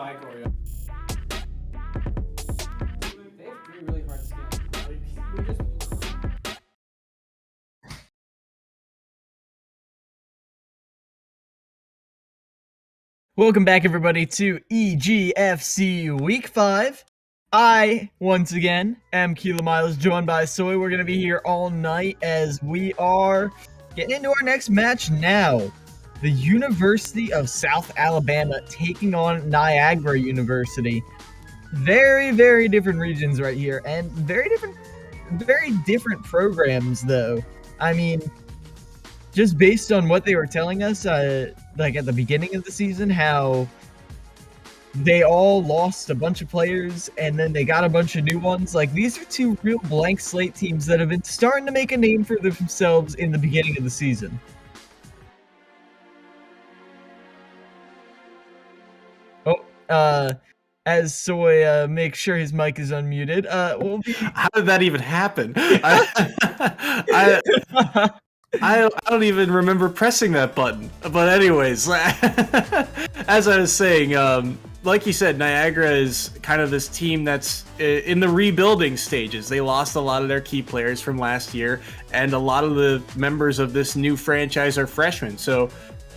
spike Oreo. They have three really hard skills. We just Welcome back, everybody, to EGFC Week 5. I, once again, am Keela Miles, joined by Soy. We're going to be here all night as we are getting into our next match now. The University of South Alabama taking on Niagara University. Very, very different regions right here, and very different programs, though. I mean, just based on what they were telling us, like at the beginning of the season, how they all lost a bunch of players and then they got a bunch of new ones. Like, these are two real blank slate teams that have been starting to make a name for themselves in the beginning of the season. Oh, as Soy makes sure his mic is unmuted, How did that even happen? I don't even remember pressing that button. But anyways, as I was saying, like you said, Niagara is kind of this team that's in the rebuilding stages. They lost a lot of their key players from last year, and a lot of the members of this new franchise are freshmen. So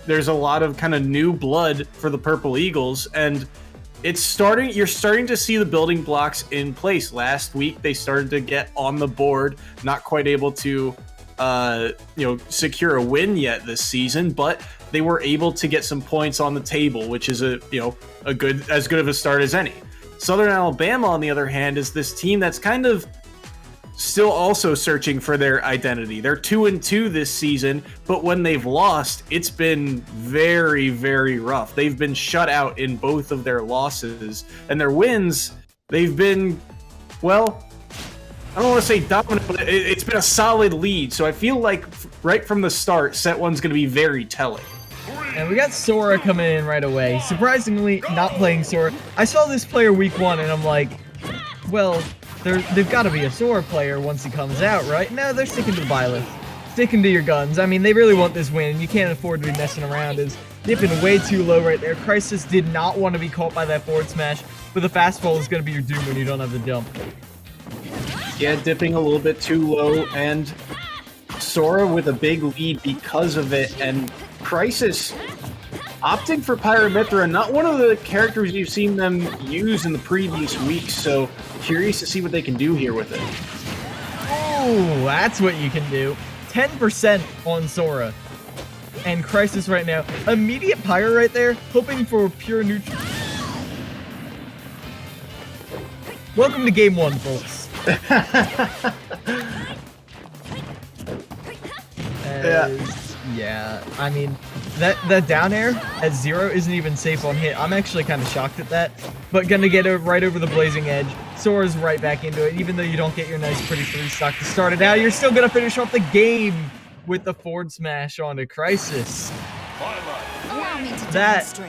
there's a lot of kind of new blood for the Purple Eagles, and you're starting to see the building blocks in place. Last week, they started to get on the board, not quite able to secure a win yet this season, but they were able to get some points on the table, which is as good of a start as any. Southern Alabama, on the other hand, is this team that's kind of still also searching for their identity. They're 2-2 this season, but when they've lost, it's been very, very rough. They've been shut out in both of their losses, and their wins, they've been, well, I don't want to say dominant, but it's been a solid lead. So I feel like right from the start, set one's going to be very telling. And we got Sora coming in right away. Surprisingly, not playing Sora. I saw this player week 1, and I'm like, well, they've got to be a Sora player once he comes out, right? No, they're sticking to the Byleth. Sticking to your guns. I mean, they really want this win, and you can't afford to be messing around. It's dipping way too low right there. Crisis did not want to be caught by that forward smash, but the fastball is going to be your doom when you don't have the jump. Yeah, dipping a little bit too low, and Sora with a big lead because of it, and Crisis opting for Pyramithra, not one of the characters you've seen them use in the previous weeks, so curious to see what they can do here with it. Oh, that's what you can do. 10% on Sora. And Crisis right now. Immediate Pyre right there, hoping for pure neutral. Welcome to Game 1, folks. Yeah, I mean, that down air at 0 isn't even safe on hit. I'm actually kind of shocked at that, but gonna get it right over the blazing edge. Sora's right back into it. Even though you don't get your nice pretty 3 stock to start it out, you're still gonna finish off the game with the forward smash onto Crisis. Allow me to That,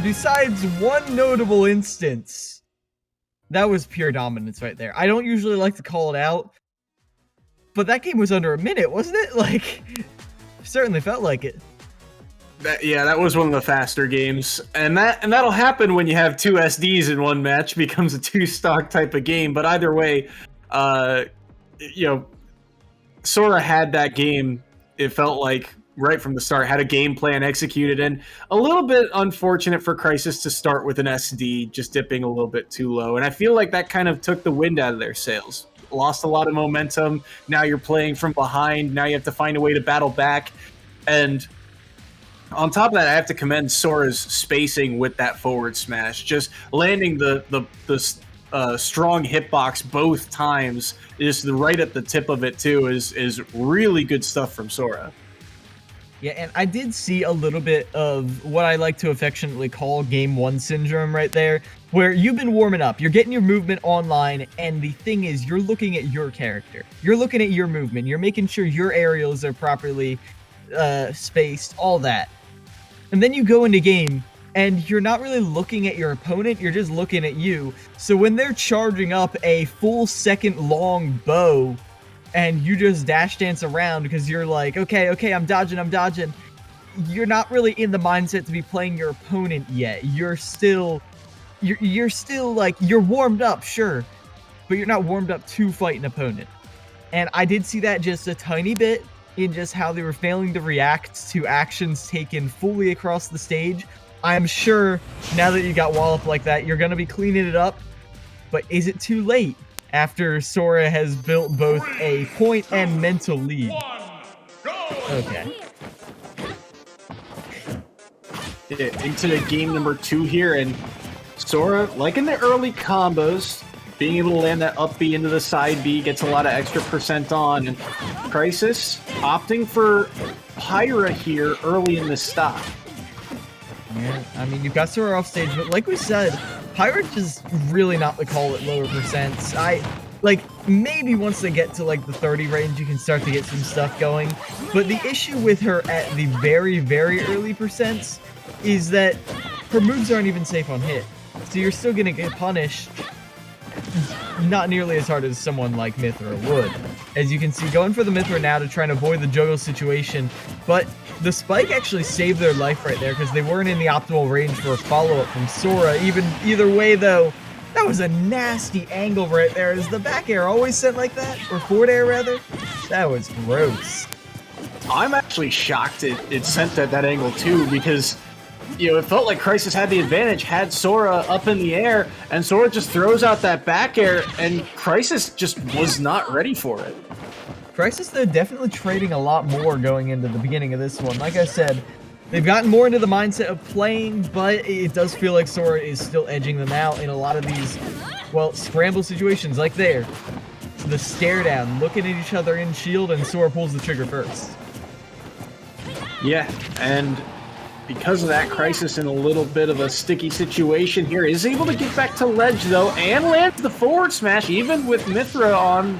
besides one notable instance, that was pure dominance right there. I don't usually like to call it out, but that game was under a minute, wasn't it? Like, certainly felt like it. That was one of the faster games, and that'll happen when you have 2 SDs in one match. Becomes a 2-stock type of game. But either way, Sora had that game. It felt like right from the start, had a game plan executed, and a little bit unfortunate for Crisis to start with an SD, just dipping a little bit too low. And I feel like that kind of took the wind out of their sails. Lost a lot of momentum. Now you're playing from behind. Now you have to find a way to battle back. And on top of that, I have to commend Sora's spacing with that forward smash. Just landing the strong hitbox both times, just right at the tip of it too, is really good stuff from Sora. Yeah, and I did see a little bit of what I like to affectionately call Game 1 syndrome right there, where you've been warming up, you're getting your movement online, and the thing is, you're looking at your character. You're looking at your movement. You're making sure your aerials are properly spaced, all that. And then you go into game, and you're not really looking at your opponent, you're just looking at you. So when they're charging up a full second-long bow, and you just dash dance around because you're like, okay, I'm dodging. You're not really in the mindset to be playing your opponent yet. You're still you're still like, you're warmed up, sure, but you're not warmed up to fight an opponent. And I did see that just a tiny bit in just how they were failing to react to actions taken fully across the stage. I'm sure now that you got Wallop like that, you're going to be cleaning it up. But is it too late after Sora has built both a point and mental lead? Okay. Into game number 2 here, and Sora, like in the early combos, being able to land that up B into the side B gets a lot of extra percent on, and Crisis opting for Pyra here early in the stock. Yeah, I mean, you've got Sora off stage, but like we said, Pyra is really not the call at lower percents. Like, maybe once they get to, like, the 30 range, you can start to get some stuff going. But the issue with her at the very, very early percents is that her moves aren't even safe on hit. So you're still going to get punished not nearly as hard as someone like Mythra would. As you can see, going for the Mythra now to try and avoid the juggle situation. But the spike actually saved their life right there because they weren't in the optimal range for a follow-up from Sora. Either way, though, that was a nasty angle right there. Is the back air always sent like that? Or forward air, rather? That was gross. I'm actually shocked it sent at that angle, too, because, you know, it felt like Crisis had the advantage, had Sora up in the air, and Sora just throws out that back air, and Crisis just was not ready for it. Crisis, though, definitely trading a lot more going into the beginning of this one. Like I said, they've gotten more into the mindset of playing, but it does feel like Sora is still edging them out in a lot of these, well, scramble situations, like there. The stare down, looking at each other in shield, and Sora pulls the trigger first. Yeah, and because of that, Crisis in a little bit of a sticky situation here is able to get back to ledge, though, and lands the forward smash. Even with Mythra on,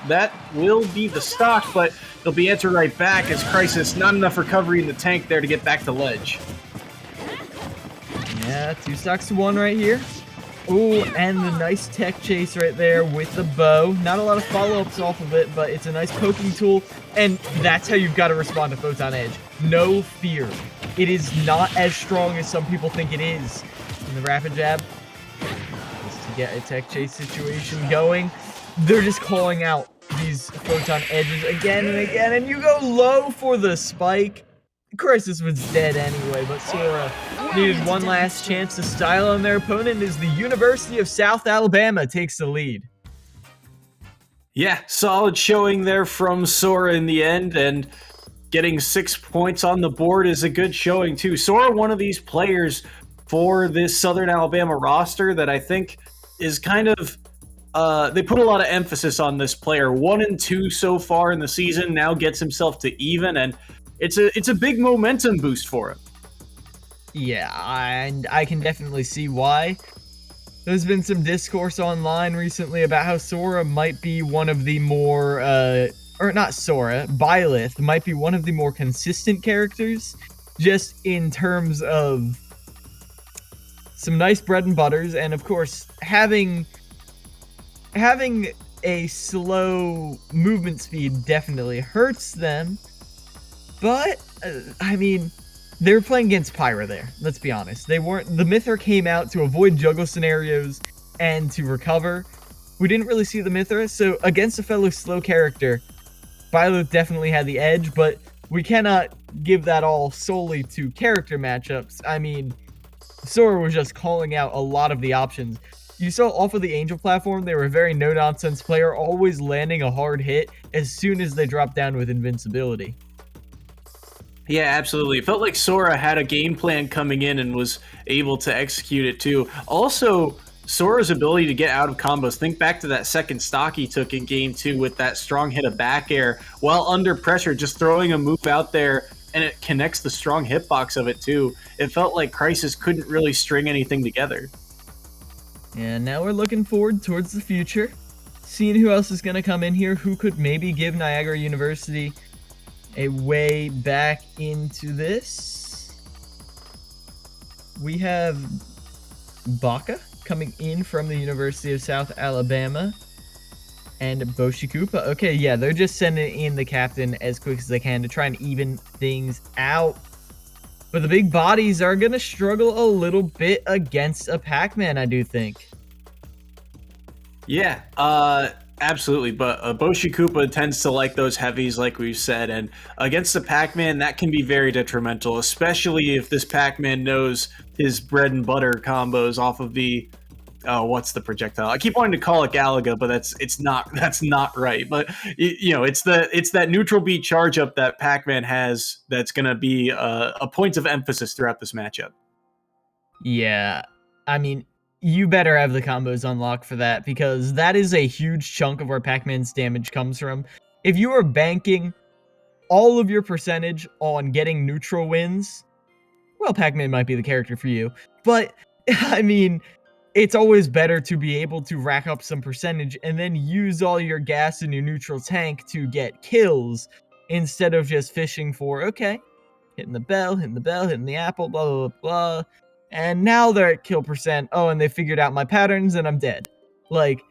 that will be the stock, but they'll be answered right back as Crisis, not enough recovery in the tank there to get back to ledge. Yeah, 2 stocks to 1 right here. Ooh, and the nice tech chase right there with the bow. Not a lot of follow-ups off of it, but it's a nice poking tool, and that's how you've got to respond to Photon Edge. No fear. It is not as strong as some people think it is. In the rapid jab, just to get a tech chase situation going. They're just calling out these Photon Edges again and again, and you go low for the spike. Crisis was dead anyway, but Sora needed one last chance to style on their opponent as the University of South Alabama takes the lead. Yeah, solid showing there from Sora in the end, and getting 6 points on the board is a good showing too. Sora, one of these players for this Southern Alabama roster that I think is kind of, they put a lot of emphasis on this player. 1 and 2 so far in the season, now gets himself to even, and it's a big momentum boost for him. Yeah, and I can definitely see why. There's been some discourse online recently about how Sora might be one of the more, or not Sora, Byleth might be one of the more consistent characters, just in terms of some nice bread and butters, and of course, having a slow movement speed definitely hurts them, but, I mean, they were playing against Pyra there, let's be honest. The Mythra came out to avoid juggle scenarios and to recover. We didn't really see the Mythra, so against a fellow slow character, Byleth definitely had the edge, but we cannot give that all solely to character matchups. I mean, Sora was just calling out a lot of the options. You saw off of the Angel platform, they were a very no-nonsense player, always landing a hard hit as soon as they dropped down with invincibility. Yeah, absolutely. It felt like Sora had a game plan coming in and was able to execute it too. Also, Sora's ability to get out of combos. Think back to that second stock he took in game 2 with that strong hit of back air while under pressure, just throwing a move out there, and it connects the strong hitbox of it too. It felt like Crisis couldn't really string anything together. And now we're looking forward towards the future, seeing who else is going to come in here, who could maybe give Niagara University a way back into this. We have Baka coming in from the University of South Alabama, and Boshikupa. Okay, yeah, they're just sending in the captain as quick as they can to try and even things out. But the big bodies are going to struggle a little bit against a Pac-Man, I do think. Yeah, absolutely. But Boshi Koopa tends to like those heavies, like we've said. And against the Pac-Man, that can be very detrimental, especially if this Pac-Man knows his bread and butter combos off of the... Oh, what's the projectile? I keep wanting to call it Galaga, but that's not right. But it's that neutral B charge up that Pac-Man has that's going to be a point of emphasis throughout this matchup. Yeah, I mean, you better have the combos unlocked for that, because that is a huge chunk of where Pac-Man's damage comes from. If you are banking all of your percentage on getting neutral wins, well, Pac-Man might be the character for you. But I mean, it's always better to be able to rack up some percentage and then use all your gas in your neutral tank to get kills, instead of just fishing for, okay, hitting the bell, hitting the apple, blah, blah, blah, blah. And now they're at kill percent. Oh, and they figured out my patterns and I'm dead. Like,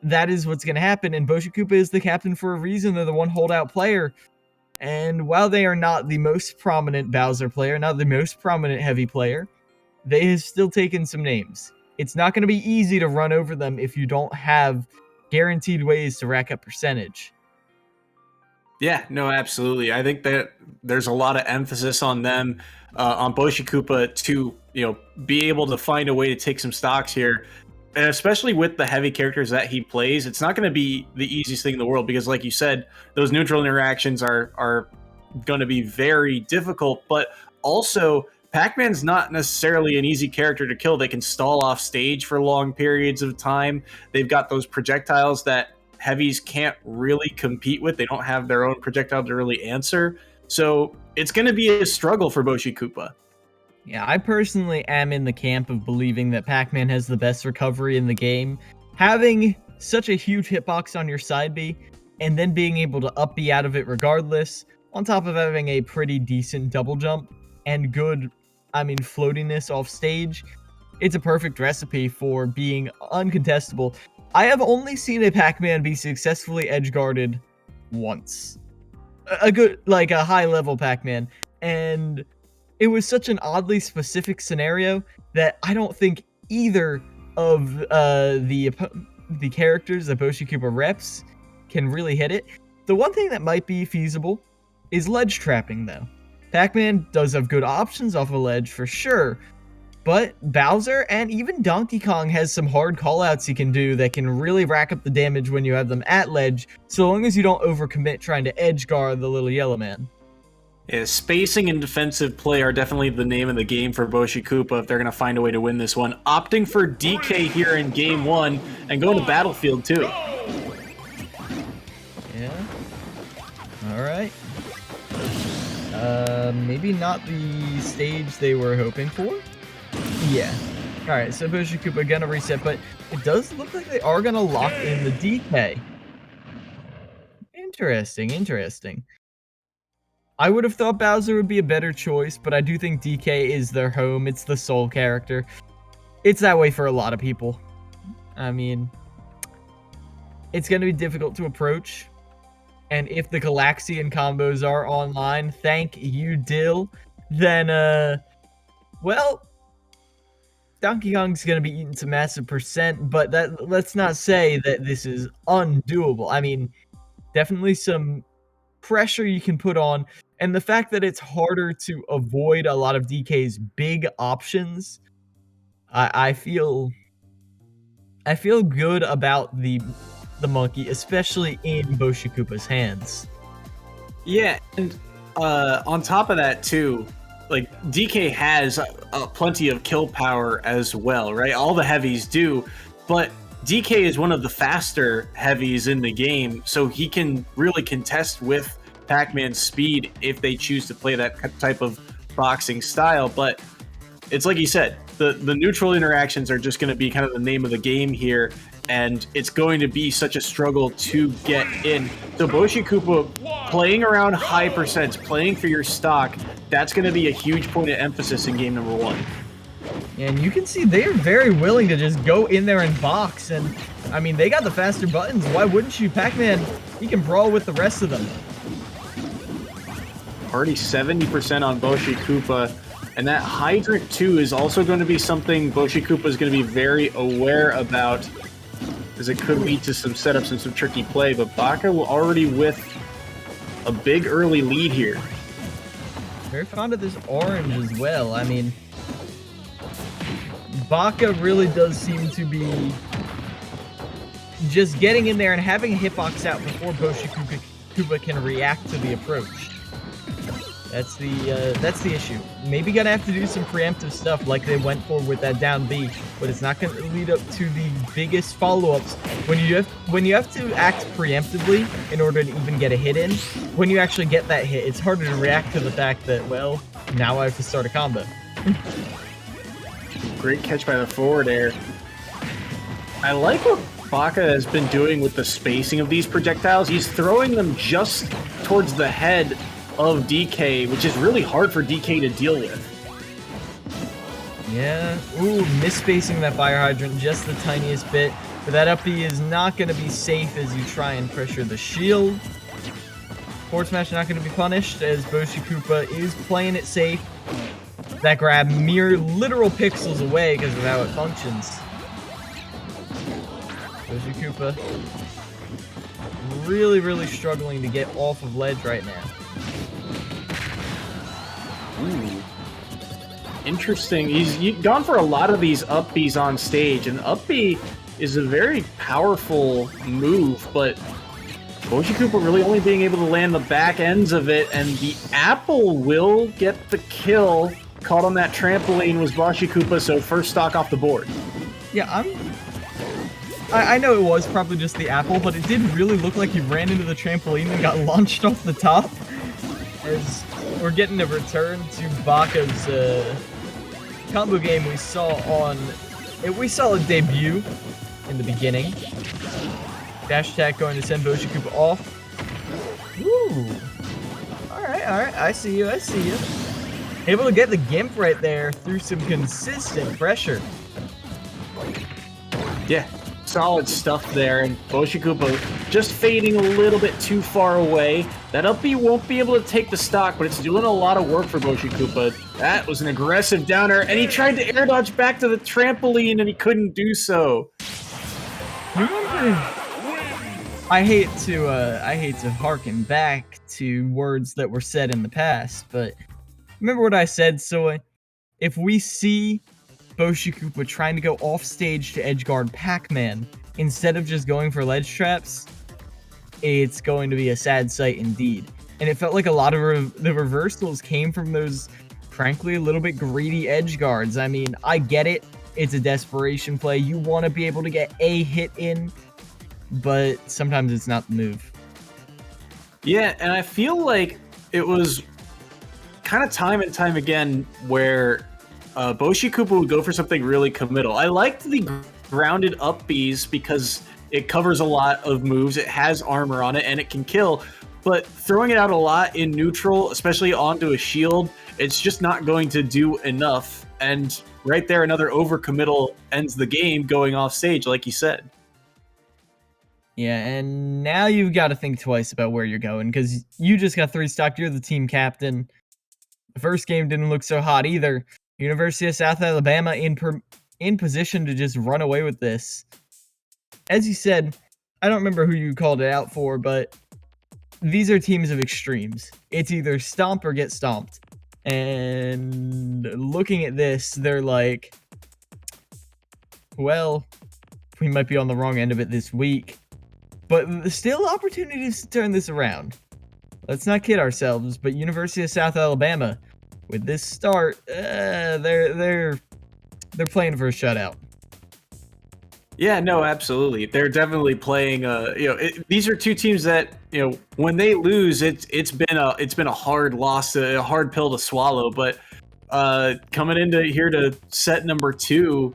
that is what's going to happen. And Boshi Koopa is the captain for a reason. They're the one holdout player. And while they are not the most prominent Bowser player, not the most prominent heavy player, they have still taken some names. It's not going to be easy to run over them if you don't have guaranteed ways to rack up percentage. Yeah, no, absolutely. I think that there's a lot of emphasis on them, on Boshi Koopa, to be able to find a way to take some stocks here. And especially with the heavy characters that he plays, it's not going to be the easiest thing in the world, because like you said, those neutral interactions are going to be very difficult. But also, Pac-Man's not necessarily an easy character to kill. They can stall off stage for long periods of time. They've got those projectiles that heavies can't really compete with. They don't have their own projectile to really answer. So it's going to be a struggle for Boshi Koopa. Yeah, I personally am in the camp of believing that Pac-Man has the best recovery in the game. Having such a huge hitbox on your side B, and then being able to up B out of it regardless, on top of having a pretty decent double jump and good, floatiness off stage, it's a perfect recipe for being uncontestable. I have only seen a Pac-Man be successfully edge-guarded once. A high-level Pac-Man, and it was such an oddly specific scenario that I don't think either of the characters that Boshi Koopa reps can really hit it. The one thing that might be feasible is ledge trapping, though. Pac-Man does have good options off a ledge for sure, but Bowser and even Donkey Kong has some hard callouts he can do that can really rack up the damage when you have them at ledge, so long as you don't overcommit trying to edge guard the little yellow man. Yeah, spacing and defensive play are definitely the name of the game for Boshi Koopa if they're going to find a way to win this one. Opting for DK here in game one and going to Battlefield too. Yeah. Alright. Maybe not the stage they were hoping for? Yeah. Alright, so Boshi Koopa gonna reset, but it does look like they are gonna lock in the DK. Interesting. I would have thought Bowser would be a better choice, but I do think DK is their home. It's the sole character. It's that way for a lot of people. It's going to be difficult to approach. And if the Galaxian combos are online, thank you, Dill, then, Donkey Kong's going to be eating some massive percent, but let's not say that this is undoable. Definitely some pressure you can put on, and the fact that it's harder to avoid a lot of DK's big options, I feel good about the monkey, especially in Boshi Koopa's hands. Yeah, and on top of that too, like DK has plenty of kill power as well, right? All the heavies do, but DK is one of the faster heavies in the game, so he can really contest with Pac-Man's speed if they choose to play that type of boxing style. But it's like you said, the neutral interactions are just going to be kind of the name of the game here, and it's going to be such a struggle to get in. So Boshi Koopa playing around high percents, playing for your stock, that's going to be a huge point of emphasis in game number one. And you can see they're very willing to just go in there and box. And, they got the faster buttons. Why wouldn't you? Pac-Man, he can brawl with the rest of them. Already 70% on Boshi Koopa. And that Hydrant 2 is also going to be something Boshi Koopa is going to be very aware about, as it could lead to some setups and some tricky play. But Baka already with a big early lead here. Very fond of this orange as well. I mean, Baka really does seem to be just getting in there and having a hitbox out before Boshi Koopa can react to the approach. That's the issue. Maybe gonna have to do some preemptive stuff like they went for with that down B, but it's not gonna lead up to the biggest follow-ups. When you have to act preemptively in order to even get a hit in, when you actually get that hit, it's harder to react to the fact that, well, now I have to start a combo. Great catch by the forward air. I like what Baka has been doing with the spacing of these projectiles. He's throwing them just towards the head of DK, which is really hard for DK to deal with. Yeah, ooh, misspacing that fire hydrant just the tiniest bit. But that up B is not going to be safe as you try and pressure the shield. Forward smash not going to be punished as Boshi Koopa is playing it safe. That grab mere literal pixels away because of how it functions. Boshi Koopa really struggling to get off of ledge right now. Ooh. Interesting. He's gone for a lot of these up Bs on stage, and up B is a very powerful move, but Boshi Koopa really only being able to land the back ends of it, and the apple will get the kill. Caught on that trampoline was Boshi Koopa, so first stock off the board. Yeah, I know it was probably just the apple, but it did really look like he ran into the trampoline and got launched off the top. As we're getting a return to Baka's combo game we saw a debut in the beginning. Dash attack going to send Boshi Koopa off. Ooh. Alright, I see you. Able to get the Gimp right there through some consistent pressure. Yeah, solid stuff there, and Boshi Koopa just fading a little bit too far away. That up B won't be able to take the stock, but it's doing a lot of work for Boshi Koopa. That was an aggressive downer, and he tried to air dodge back to the trampoline, and he couldn't do so. I hate to harken back to words that were said in the past, but remember what I said, Soy? If we see Boshi Koopa trying to go off stage to edgeguard Pac-Man instead of just going for ledge traps, it's going to be a sad sight indeed. And it felt like a lot of the reversals came from those, frankly, a little bit greedy edge guards. I mean, I get it. It's a desperation play. You want to be able to get a hit in, but sometimes it's not the move. Yeah, and I feel like it was kind of time and time again where Boshi Koopa would go for something really committal. I liked the grounded up Bs because it covers a lot of moves, it has armor on it, and it can kill, but throwing it out a lot in neutral, especially onto a shield, it's just not going to do enough. And right there, another overcommittal ends the game going off stage, like you said. Yeah, and now you've got to think twice about where you're going, because you just got 3-stocked, you're the team captain. The first game didn't look so hot either. University of South Alabama in position to just run away with this. As you said, I don't remember who you called it out for, but these are teams of extremes. It's either stomp or get stomped. And looking at this, they're like, well, we might be on the wrong end of it this week, but there's still opportunities to turn this around. Let's not kid ourselves, but University of South Alabama, with this start, they're playing for a shutout. Yeah, no, absolutely. They're definitely playing. These are two teams that, when they lose, it's been a hard loss, a hard pill to swallow. But coming into here to set number 2,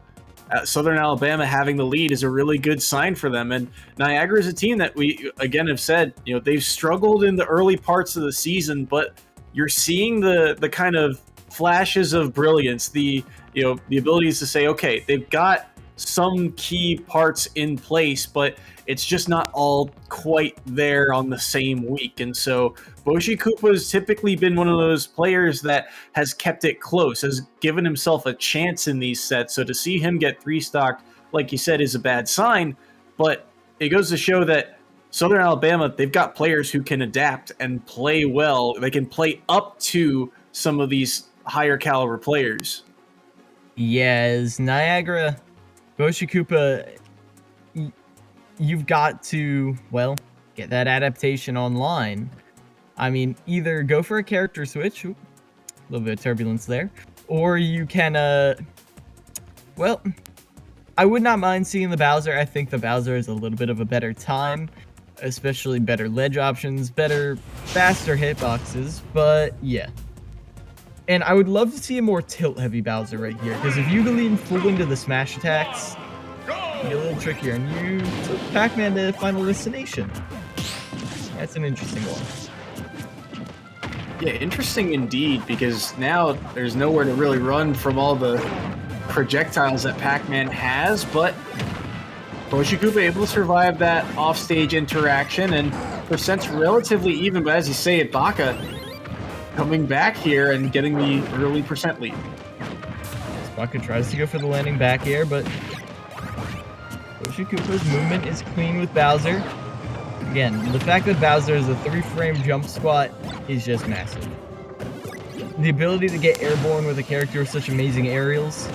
Southern Alabama having the lead is a really good sign for them. And Niagara is a team that we again have said, they've struggled in the early parts of the season, but you're seeing the kind of flashes of brilliance, the abilities to say, okay, they've got some key parts in place, but it's just not all quite there on the same week. And so Boshi Koopa has typically been one of those players that has kept it close, has given himself a chance in these sets. So to see him get 3-stocked, like you said, is a bad sign, but it goes to show that Southern Alabama, they've got players who can adapt and play well. They can play up to some of these higher caliber players. Yes, Niagara, Boshi Koopa, you've got to, well, get that adaptation online. I mean, either go for a character switch, a little bit of turbulence there, or you can, well, I would not mind seeing the Bowser. I think the Bowser is a little bit of a better time, especially better ledge options, better, faster hitboxes, but yeah. And I would love to see a more tilt-heavy Bowser right here, because if you lean full into the smash attacks, it'd be a little trickier, and you took Pac-Man to Final Destination. That's an interesting one. Yeah, interesting indeed, because now there's nowhere to really run from all the projectiles that Pac-Man has, but Boshi Koopa able to survive that offstage interaction, and percent's relatively even, but as you say it, Baka coming back here and getting the early percent lead. Baka tries to go for the landing back air, but Boshi Koopa's movement is clean with Bowser. Again, the fact that Bowser is a 3-frame jump spot is just massive. The ability to get airborne with a character with such amazing aerials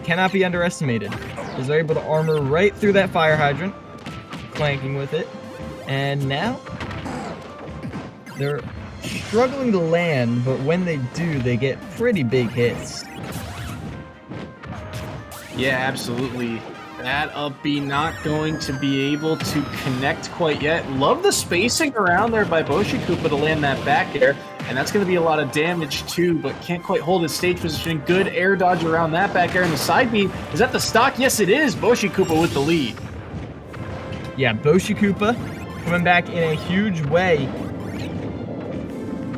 cannot be underestimated, as they're able to armor right through that fire hydrant, clanking with it, and now they're struggling to land, but when they do, they get pretty big hits. Yeah, absolutely. That up B not going to be able to connect quite yet. Love the spacing around there by Boshi Koopa to land that back air, and that's going to be a lot of damage too, but can't quite hold his stage position. Good air dodge around that back air, and the side B, is that the stock? Yes, it is. Boshi Koopa with the lead. Yeah, Boshi Koopa coming back in a huge way,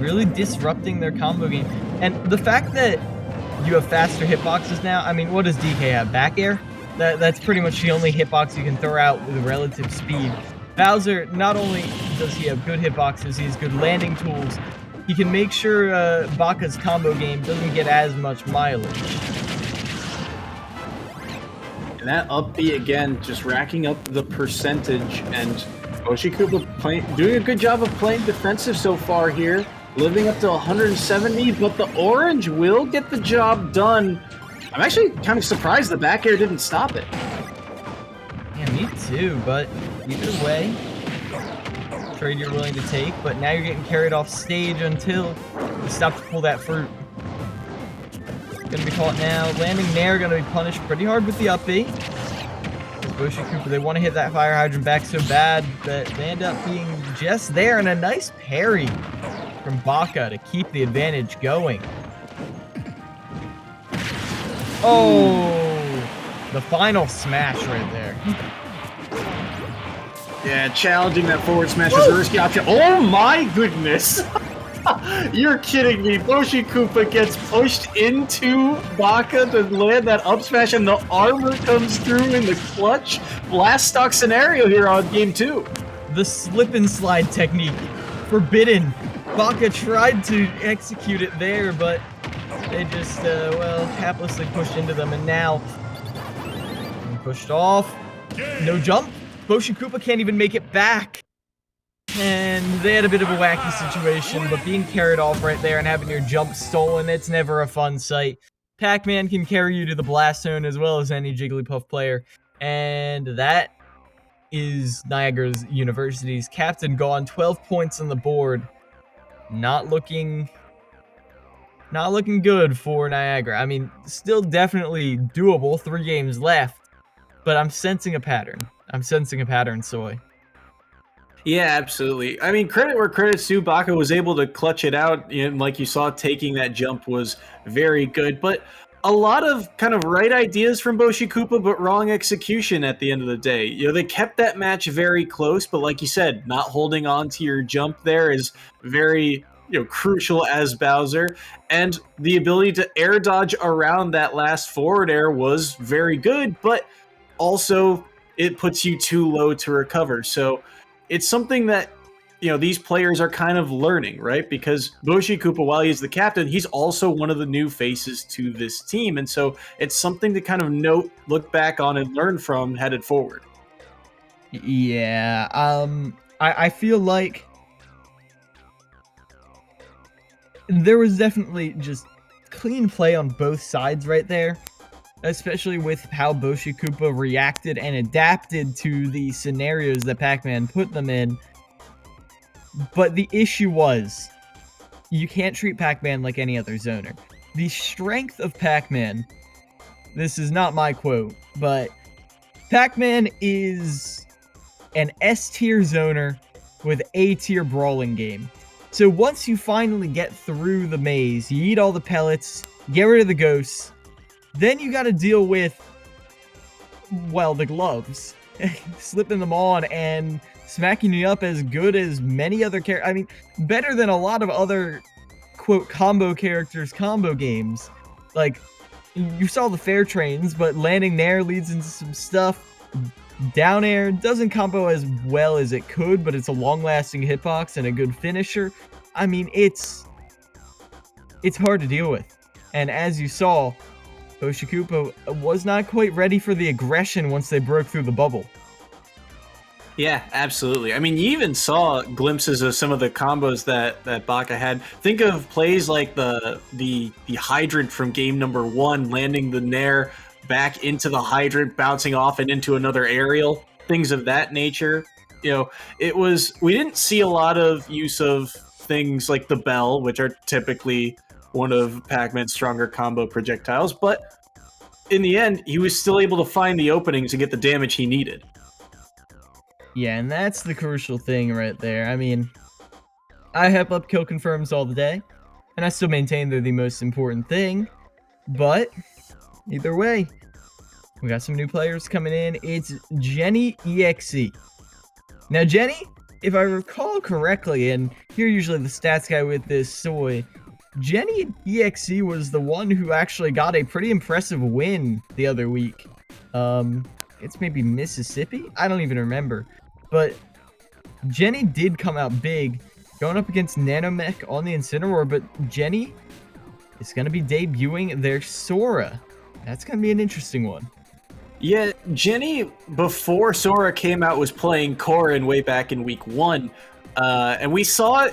really disrupting their combo game. And the fact that you have faster hitboxes now, I mean, what does DK have? Back air? That's pretty much the only hitbox you can throw out with relative speed. Bowser, not only does he have good hitboxes, he has good landing tools. He can make sure Baka's combo game doesn't get as much mileage. And that up B again, just racking up the percentage, and Boshi Koopa doing a good job of playing defensive so far here, living up to 170, but the orange will get the job done. I'm actually kind of surprised the back air didn't stop it. Yeah, me too, but either way, trade you're willing to take, but now you're getting carried off stage until you stop to pull that fruit. Gonna be caught now. Landing there, gonna be punished pretty hard with the up B. Boshi Koopa, they want to hit that fire hydrant back so bad that they end up being just there, and a nice parry from Baka to keep the advantage going. Oh, the final smash right there. Yeah, challenging that forward smash was a risky option. Oh my goodness! You're kidding me. Boshi Koopa gets pushed into Baka to land that up smash, and the armor comes through in the clutch blast stock scenario here on game 2. The slip and slide technique, forbidden. Baka tried to execute it there, but they just, well, haplessly pushed into them, and now pushed off. No jump. Boshi Koopa can't even make it back. And they had a bit of a wacky situation, but being carried off right there and having your jump stolen, it's never a fun sight. Pac-Man can carry you to the blast zone as well as any Jigglypuff player, and that is Niagara University's captain gone. 12 points on the board. Not looking good for Niagara. I mean, still definitely doable. 3 games left, but I'm sensing a pattern. Soy. Yeah, absolutely. I mean, credit where credit's due. Baka was able to clutch it out, and like you saw, taking that jump was very good. But a lot of kind of right ideas from Boshi Koopa, but wrong execution at the end of the day. You know, they kept that match very close, but like you said, not holding on to your jump there is very crucial as Bowser, and the ability to air dodge around that last forward air was very good, but also it puts you too low to recover. So it's something that these players are kind of learning, right? Because Boshi Koopa, while he's the captain, he's also one of the new faces to this team. And so it's something to kind of look back on and learn from headed forward. Yeah, I feel like there was definitely just clean play on both sides right there, especially with how Boshi Koopa reacted and adapted to the scenarios that Pac-Man put them in. But the issue was, you can't treat Pac-Man like any other zoner. The strength of Pac-Man, this is not my quote, but Pac-Man is an S-tier zoner with A-tier brawling game. So once you finally get through the maze, you eat all the pellets, get rid of the ghosts, then you gotta deal with, well, the gloves. Slipping them on and smacking you up as good as many other characters. I mean, better than a lot of other, quote, combo characters, combo games. Like, you saw the fair trains, but landing there leads into some stuff. Down air doesn't combo as well as it could, but it's a long-lasting hitbox and a good finisher. I mean, it's hard to deal with. And as you saw, Boshi Koopa was not quite ready for the aggression once they broke through the bubble. Yeah, absolutely. I mean, you even saw glimpses of some of the combos that Baka had. Think of plays like the hydrant from game number 1, landing the nair back into the hydrant, bouncing off and into another aerial, things of that nature. We didn't see a lot of use of things like the bell, which are typically one of Pac-Man's stronger combo projectiles, but in the end, he was still able to find the openings and get the damage he needed. Yeah, and that's the crucial thing right there. I mean, I hype up kill confirms all the day, and I still maintain they're the most important thing, but either way, we got some new players coming in. It's Jenny EXE. Now, Jenny, if I recall correctly, and you're usually the stats guy with this, Soy, Jenny EXE was the one who actually got a pretty impressive win the other week. It's maybe Mississippi? I don't even remember. But Jenny did come out big, going up against Nanomech on the Incineroar, but Jenny is going to be debuting their Sora. That's going to be an interesting one. Yeah, Jenny, before Sora came out, was playing Corrin way back in week 1. And we saw,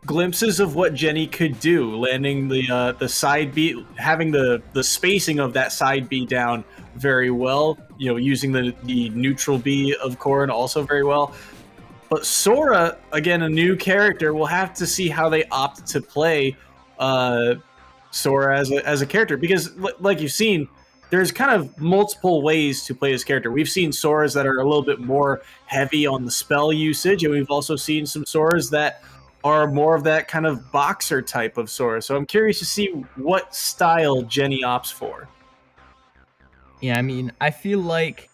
glimpses of what Jenny could do, landing the side B, having the spacing of that side B down very well, using the neutral B of Corrin also very well. But Sora, again, a new character, we'll have to see how they opt to play Sora as a character, because like you've seen, there's kind of multiple ways to play this character. We've seen Soras that are a little bit more heavy on the spell usage, and we've also seen some Soras that are more of that kind of boxer type of Sora. So I'm curious to see what style Jenny opts for. Yeah, I mean, I feel like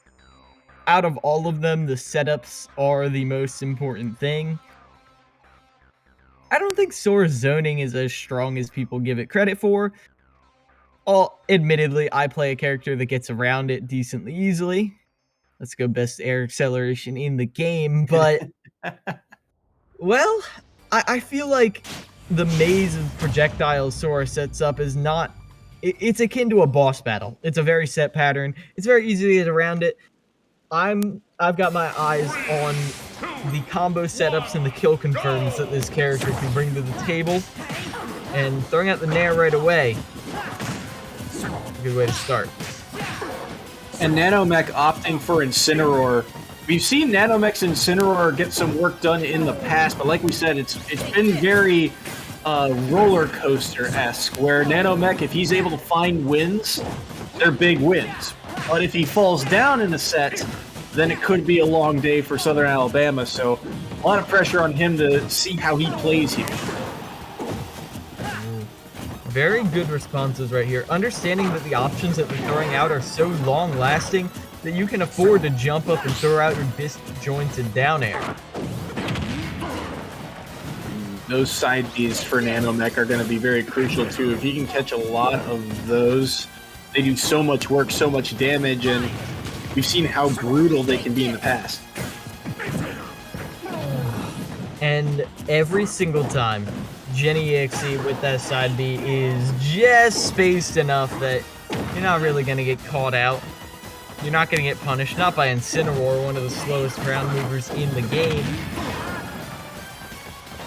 out of all of them, the setups are the most important thing. I don't think Sora's zoning is as strong as people give it credit for. Admittedly, I play a character that gets around it decently easily. Let's go best air acceleration in the game, but well, I feel like the maze of projectiles Sora sets up is not... It's akin to a boss battle. It's a very set pattern. It's very easy to get around it. I've got my eyes on the combo setups and the kill confirms that this character can bring to the table, and throwing out the nair right away. A good way to start. And Nanomech opting for Incineroar. We've seen Nanomech's Incineroar get some work done in the past, but like we said, it's been very roller coaster-esque, where Nanomech, if he's able to find wins, they're big wins. But if he falls down in a set, then it could be a long day for Southern Alabama. So a lot of pressure on him to see how he plays here. Very good responses right here. Understanding that the options that they're throwing out are so long-lasting that you can afford to jump up and throw out your disjointed down air. those side Bs for Nanomech are going to be very crucial too. If he can catch a lot of those, they do so much work, so much damage, and we've seen how brutal they can be in the past. And every single time, Jenny EXE with that side B is just spaced enough that you're not really going to get caught out. You're not going to get punished, not by Incineroar, one of the slowest ground movers in the game.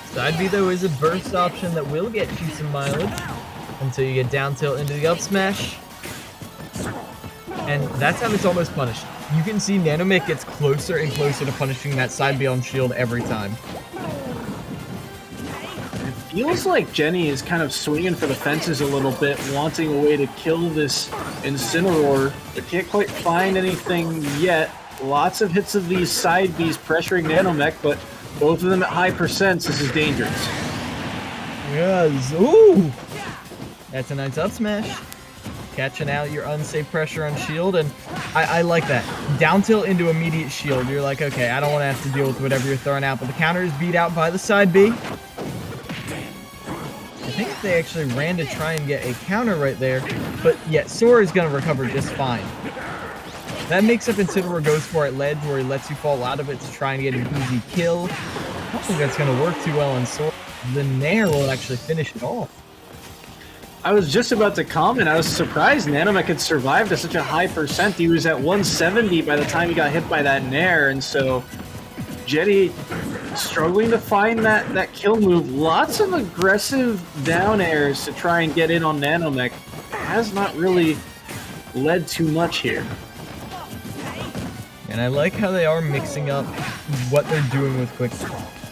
Side B, though, is a burst option that will get you some mileage until you get down tilt into the up smash. And that time it's almost punished. You can see Nanomech gets closer and closer to punishing that side B on shield every time. It feels like Jenny is kind of swinging for the fences a little bit, wanting a way to kill this Incineroar, but can't quite find anything yet. Lots of hits of these side Bs pressuring Nanomech, but both of them at high percents. This is dangerous. Yes. Ooh! That's a nice up smash. Catching out your unsafe pressure on shield, and I like that. Down tilt into immediate shield. You're like, okay, I don't want to have to deal with whatever you're throwing out, but the counter is beat out by the side B. I think if they actually ran to try and get a counter right there, but yeah, Sora is going to recover just fine. That makes up Incineroar goes for it ledge, where he lets you fall out of it to try and get an easy kill. I don't think that's going to work too well on Sora. The Nair will actually finish it off. I was just about to comment. I was surprised Nanomech had survived to such a high percent. He was at 170 by the time he got hit by that Nair, and so Jetty struggling to find that kill move. Lots of aggressive down airs to try and get in on Nanomech. Has not really led to much here. And I like how they are mixing up what they're doing with quick...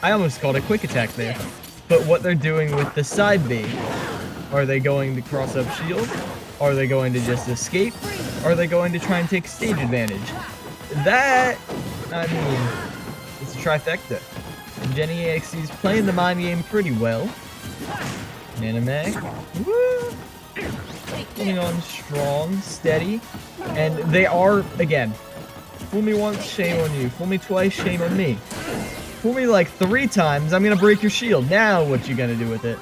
I almost called it quick attack there. But what they're doing with the side B. Are they going to cross up shield? Are they going to just escape? Are they going to try and take stage advantage? That, I mean, it's a trifecta. And Jenny EXE is playing the mind game pretty well. Nanomech, woo! Coming on strong, steady. And they are, again, fool me once, shame on you. Fool me twice, shame on me. Fool me like 3 times, I'm gonna break your shield. Now what you gonna do with it?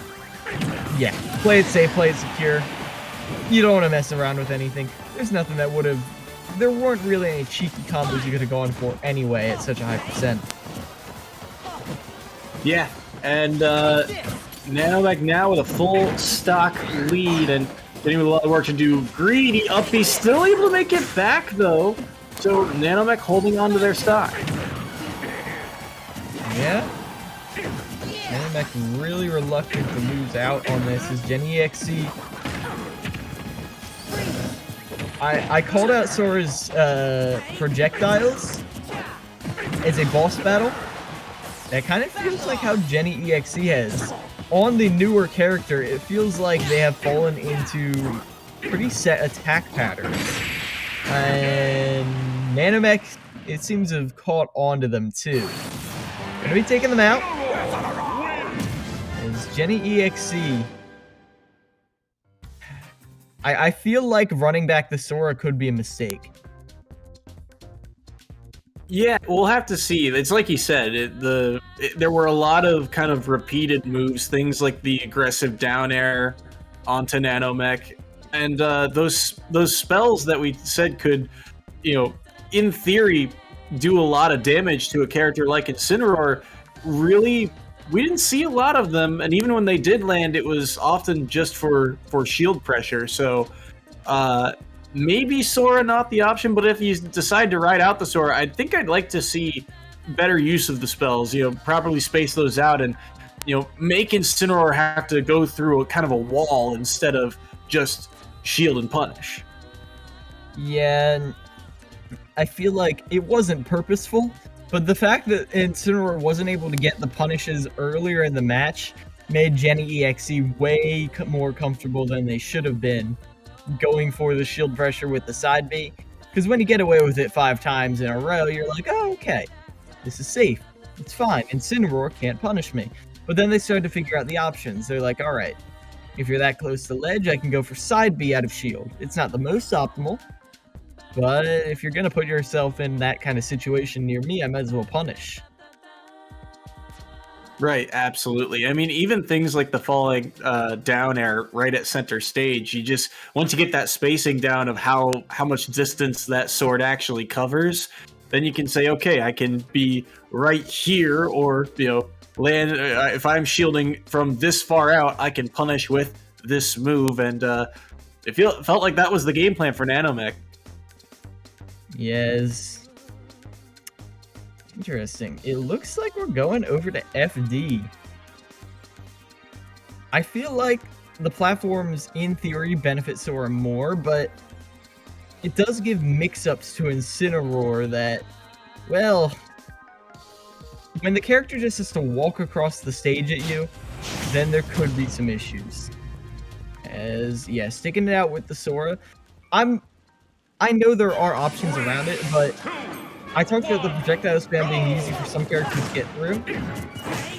Yeah, play it safe, play it secure. You don't want to mess around with anything. There's nothing that would have... There weren't really any cheeky combos you could have gone for anyway at such a high percent. Yeah, and Nanomech now with a full stock lead and getting with a lot of work to do. Greedy up, he's still able to make it back though. So Nanomech holding on to their stock. Yeah. Nanomech really reluctant to lose out on this as Jenny EXE. I called out Sora's projectiles as a boss battle. That kind of feels like how Jenny EXE has. On the newer character, it feels like they have fallen into pretty set attack patterns. And Nanomech, it seems to have caught on to them too. Gonna be taking them out. As Jenny EXE. I feel like running back the Sora could be a mistake. Yeah, we'll have to see. It's like you said, there were a lot of kind of repeated moves, things like the aggressive down air onto Nanomech, and those spells that we said could, in theory, do a lot of damage to a character like Incineroar. Really, we didn't see a lot of them, and even when they did land, it was often just for shield pressure. So maybe Sora not the option, but if you decide to ride out the Sora, I think I'd like to see better use of the spells, properly space those out and, make Incineroar have to go through a kind of a wall instead of just shield and punish. Yeah, and I feel like it wasn't purposeful, but the fact that Incineroar wasn't able to get the punishes earlier in the match made Jenny EXE way more comfortable than they should have been going for the shield pressure with the side B. Because when you get away with it 5 times in a row, you're like, oh, okay, this is safe. It's fine. Incineroar can't punish me. But then they started to figure out the options. They're like, all right, if you're that close to ledge, I can go for side B out of shield. It's not the most optimal, but if you're going to put yourself in that kind of situation near me, I might as well punish. Right, absolutely. I mean, even things like the falling down air right at center stage, you just once you get that spacing down of how much distance that sword actually covers, then you can say, okay, I can be right here, or land. If I'm shielding from this far out, I can punish with this move, and felt like that was the game plan for Nanomech. Yes. Interesting. It looks like we're going over to FD. I feel like the platforms, in theory, benefit Sora more, but it does give mix-ups to Incineroar that, well, when the character just has to walk across the stage at you, then there could be some issues. Yeah, sticking it out with the Sora. I know there are options around it, but I talked about the projectile spam being easy for some characters to get through.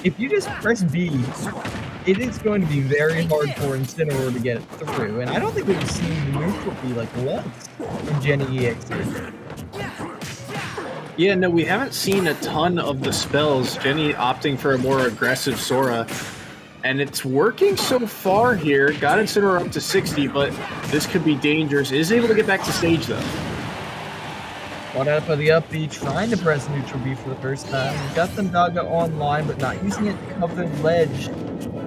If you just press B, it is going to be very hard for Incineroar to get it through, and I don't think we've seen the neutral B like once in Gen EXP. Yeah, no, we haven't seen a ton of the spells. Jenny opting for a more aggressive Sora, and it's working so far here. Got Incineroar up to 60, but this could be dangerous. Is able to get back to stage, though. Caught out by the up B, trying to press neutral B for the first time. We've got Niagara online, but not using it to cover ledge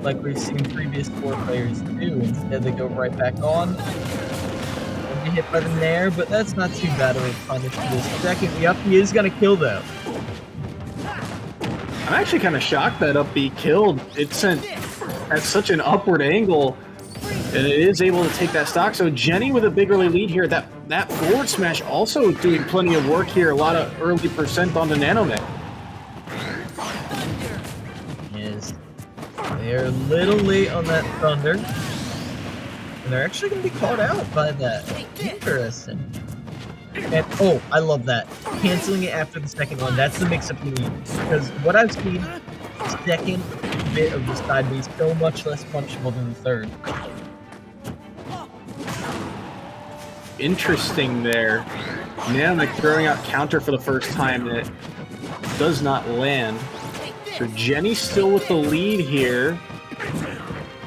like we've seen previous 4 players do. Instead, they go right back on. Be hit by the Nair, but that's not too bad of a punish for this second. The up B is going to kill, though. I'm actually kind of shocked that up B killed. It's sent at such an upward angle, and it is able to take that stock. So Jenny with a big early lead here. That forward smash also doing plenty of work here. A lot of early percent on the Nanomech. Yes. They're a little late on that Thunder. And they're actually going to be caught out by that. Interesting. And, oh, I love that. Canceling it after the second one. That's the mix-up you need. Because what I've seen, the second bit of the side B is so much less punishable than the third. Interesting there. Nanomech throwing out counter for the first time, and it does not land. So Jenny still with the lead here.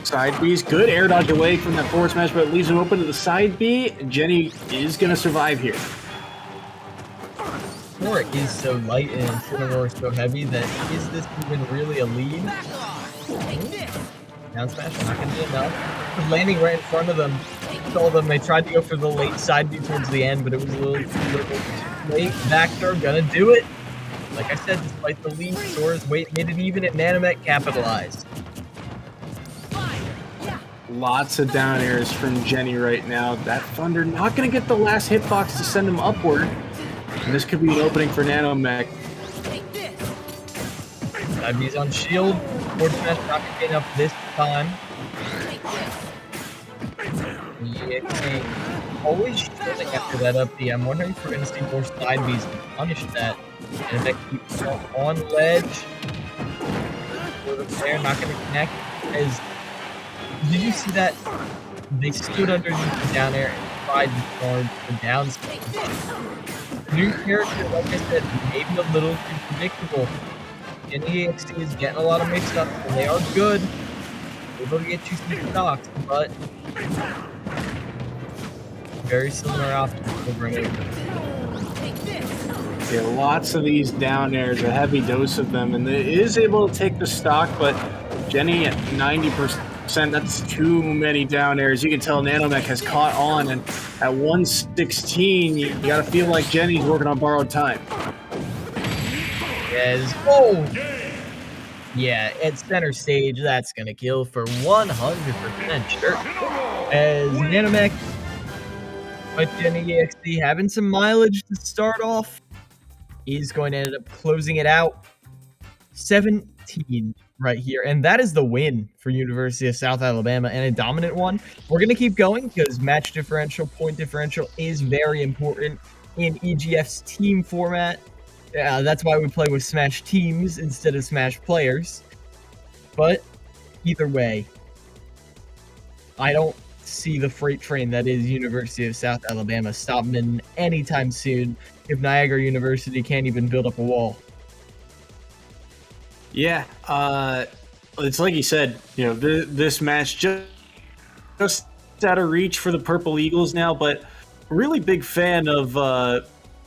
Side B's good. Air dodge away from that forward smash, but it leaves him open to the side B. Jenny is going to survive here. Sora is so light and Incineroar is so heavy that is this even really a lead? Down smash, not going to be enough. The landing right in front of them. Saw them. They tried to go for the late side B towards the end, but it was a little too late. Back throw, gonna do it. Like I said, despite the lead, Sora's weight made it even at Nanomech capitalized. Lots of down airs from Jenny right now. That Thunder not going to get the last hitbox to send him upward. And this could be an opening for Nanomech. Side B's on shield. Forward smash not going to get enough this time. EXP always shielding after that up B. I'm wondering if we're going to see more side B's to punish that. And if that keeps on ledge. For the player, not going to connect. Did you see that? They stood underneath the down air and tried to guard the down stage. New character, like I said, maybe a little too predictable. And EXT is getting a lot of mix-ups, and they are good. Able to get you some stocks, but very similar options over and over. Yeah, lots of these down airs, a heavy dose of them, and it is able to take the stock, but Jenny at 90%, that's too many down airs. You can tell Nanomech has caught on, and at 116, you got to feel like Jenny's working on borrowed time. Yes. Oh! Yeah, at center stage, that's going to kill for 100% sure. As Nanomech, with Jenny EXP having some mileage to start off, is going to end up closing it out. 17 right here, and that is the win for University of South Alabama, and a dominant one. We're going to keep going because match differential, point differential is very important in EGF's team format. That's why we play with Smash teams instead of Smash players. But either way, I don't see the freight train that is University of South Alabama stopping anytime soon if Niagara University can't even build up a wall. Yeah, it's like you said, this match just out of reach for the Purple Eagles now, but really big fan of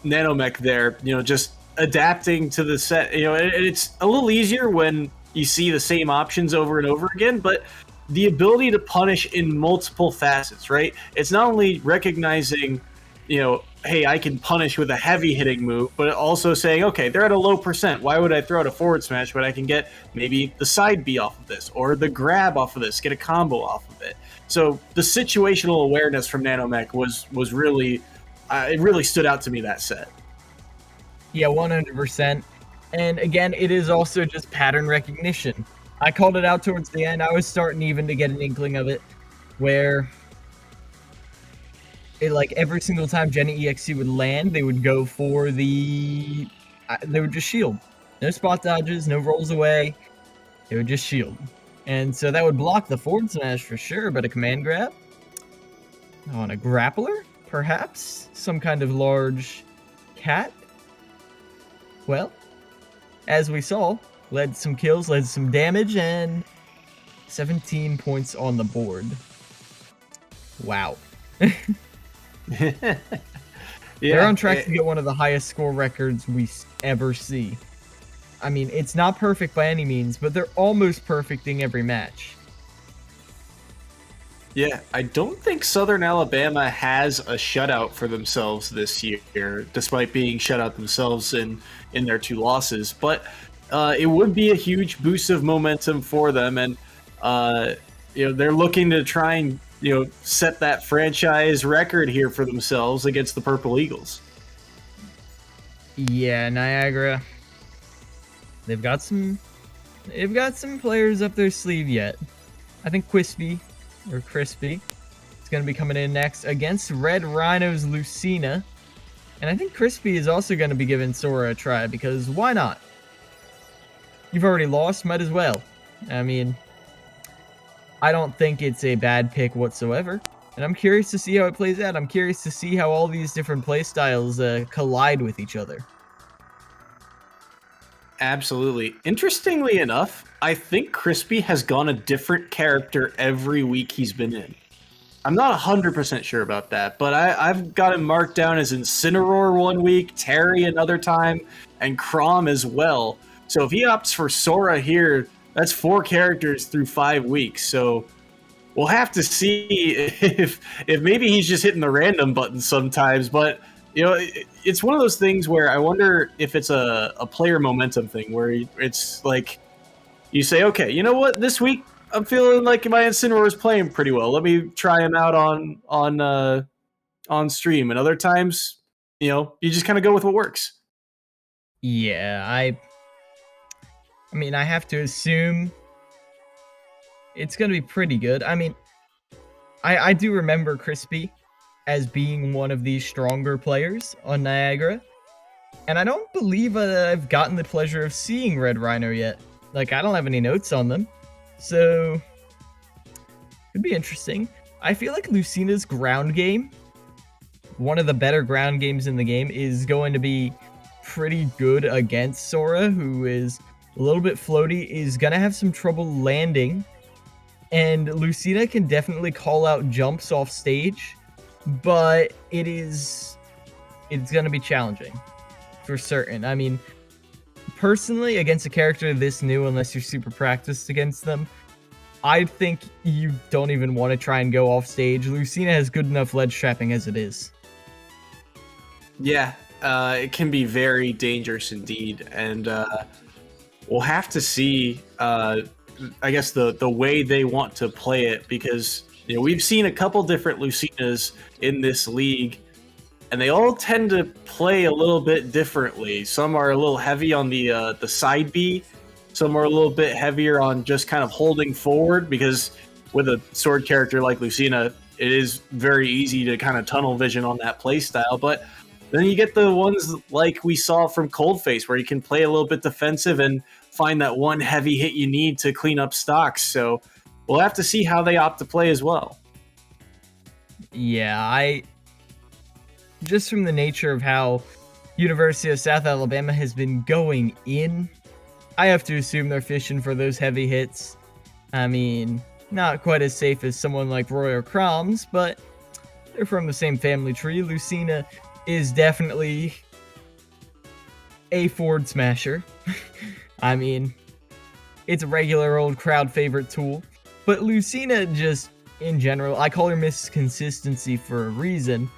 Nanomech there, just adapting to the set. It's a little easier when you see the same options over and over again, but the ability to punish in multiple facets, right? It's not only recognizing, hey, I can punish with a heavy hitting move, but also saying, okay, they're at a low percent. Why would I throw out a forward smash when I can get maybe the side B off of this or the grab off of this, get a combo off of it? So the situational awareness from Nanomech was really, it really stood out to me that set. Yeah, 100%. And again, it is also just pattern recognition. I called it out towards the end. I was starting even to get an inkling of it, where like every single time Jenny EXC would land, they would go for they would just shield. No spot dodges, no rolls away. They would just shield. And so that would block the forward smash for sure, but a command grab on a grappler, perhaps? Some kind of large cat? Well, as we saw, led some kills, led some damage, and 17 points on the board. Wow. They're on track to get one of the highest score records we ever see. I mean, it's not perfect by any means, but they're almost perfecting every match. Yeah, I don't think Southern Alabama has a shutout for themselves this year, despite being shut out themselves in their 2 losses. But it would be a huge boost of momentum for them, and they're looking to try and set that franchise record here for themselves against the Purple Eagles. Yeah, Niagara. They've got some players up their sleeve yet. I think Crispy is going to be coming in next against Red Rhino's Lucina. And I think Crispy is also going to be giving Sora a try, because why not? You've already lost, might as well. I mean, I don't think it's a bad pick whatsoever. And I'm curious to see how it plays out. I'm curious to see how all these different playstyles collide with each other. Absolutely. Interestingly enough, I think Crispy has gone a different character every week he's been in. I'm not 100% sure about that, but I've got him marked down as Incineroar one week, Terry another time, and Crom as well. So if he opts for Sora here, that's 4 characters through 5 weeks. So we'll have to see if maybe he's just hitting the random button sometimes, but it's one of those things where I wonder if it's a player momentum thing, where it's like you say, okay, you know what, this week I'm feeling like my Incineroar is playing pretty well. Let me try him out on stream. And other times, you just kind of go with what works. Yeah, I mean, I have to assume it's going to be pretty good. I mean, I do remember Crispy as being one of the stronger players on Niagara. And I don't believe I've gotten the pleasure of seeing Red Rhino yet. Like, I don't have any notes on them. So, could be interesting. I feel like Lucina's ground game, one of the better ground games in the game, is going to be pretty good against Sora, who is a little bit floaty, is going to have some trouble landing. And Lucina can definitely call out jumps off stage, but it's going to be challenging for certain. I mean, personally, against a character this new, unless you're super practiced against them, I think you don't even want to try and go off stage. Lucina has good enough ledge trapping as it is. Yeah, it can be very dangerous indeed, and we'll have to see, I guess, the way they want to play it, because we've seen a couple different Lucinas in this league, and they all tend to play a little bit differently. Some are a little heavy on the side B. Some are a little bit heavier on just kind of holding forward, because with a sword character like Lucina, it is very easy to kind of tunnel vision on that play style. But then you get the ones like we saw from Coldface, where you can play a little bit defensive and find that one heavy hit you need to clean up stocks. So we'll have to see how they opt to play as well. Yeah, just from the nature of how University of South Alabama has been going in, I have to assume they're fishing for those heavy hits. I mean, not quite as safe as someone like Roy or Kroms, but they're from the same family tree. Lucina is definitely a forward smasher. I mean, it's a regular old crowd favorite tool. But Lucina just, in general, I call her Miss Consistency for a reason.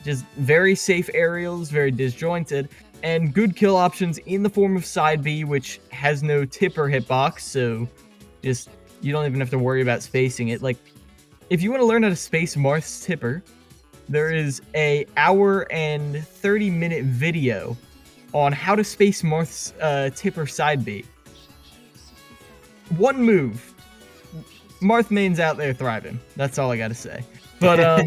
Just very safe aerials, very disjointed, and good kill options in the form of side B, which has no tipper hitbox, so just, you don't even have to worry about spacing it. Like, if you want to learn how to space Marth's tipper, there is a hour and 30-minute video on how to space Marth's tipper side B. One move. Marth main's out there thriving. That's all I gotta say. But,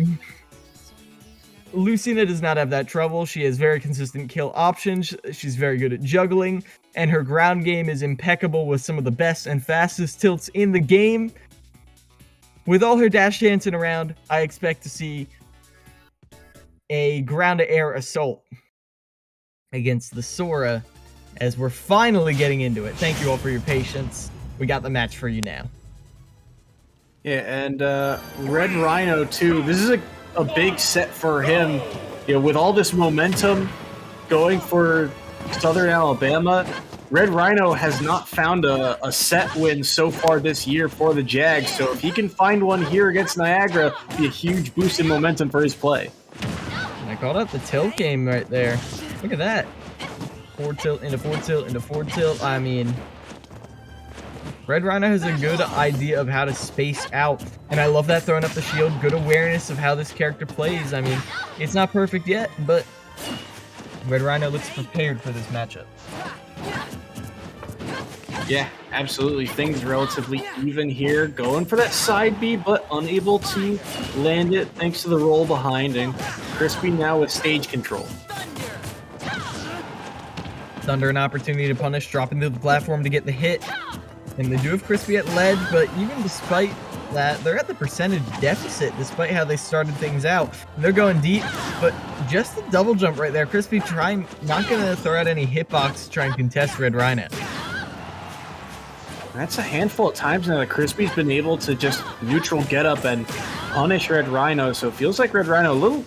Lucina does not have that trouble. She has very consistent kill options. She's very good at juggling, and her ground game is impeccable with some of the best and fastest tilts in the game. With all her dash dancing around, I expect to see a ground-to-air assault against the Sora, as we're finally getting into it. Thank you all for your patience. We got the match for you now. Yeah, and Red Rhino too. This is a big set for him. You know, with all this momentum going for Southern Alabama, Red Rhino has not found a set win so far this year for the Jags. So if he can find one here against Niagara, it'll be a huge boost in momentum for his play. I called out the tilt game right there. Look at that. Forward tilt into forward tilt into forward tilt. I mean, Red Rhino has a good idea of how to space out, and I love that throwing up the shield. Good awareness of how this character plays. I mean, it's not perfect yet, but Red Rhino looks prepared for this matchup. Yeah, absolutely. Things relatively even here. Going for that side B, but unable to land it thanks to the roll behind, and Crispy now with stage control. Thunder an opportunity to punish, dropping to the platform to get the hit. And they do have Crispy at ledge, but even despite that, they're at the percentage deficit despite how they started things out. They're going deep, but just the double jump right there. Crispy not going to throw out any hitbox to try and contest Red Rhino. That's a handful of times now that Crispy's been able to just neutral get up and punish Red Rhino, so it feels like Red Rhino a little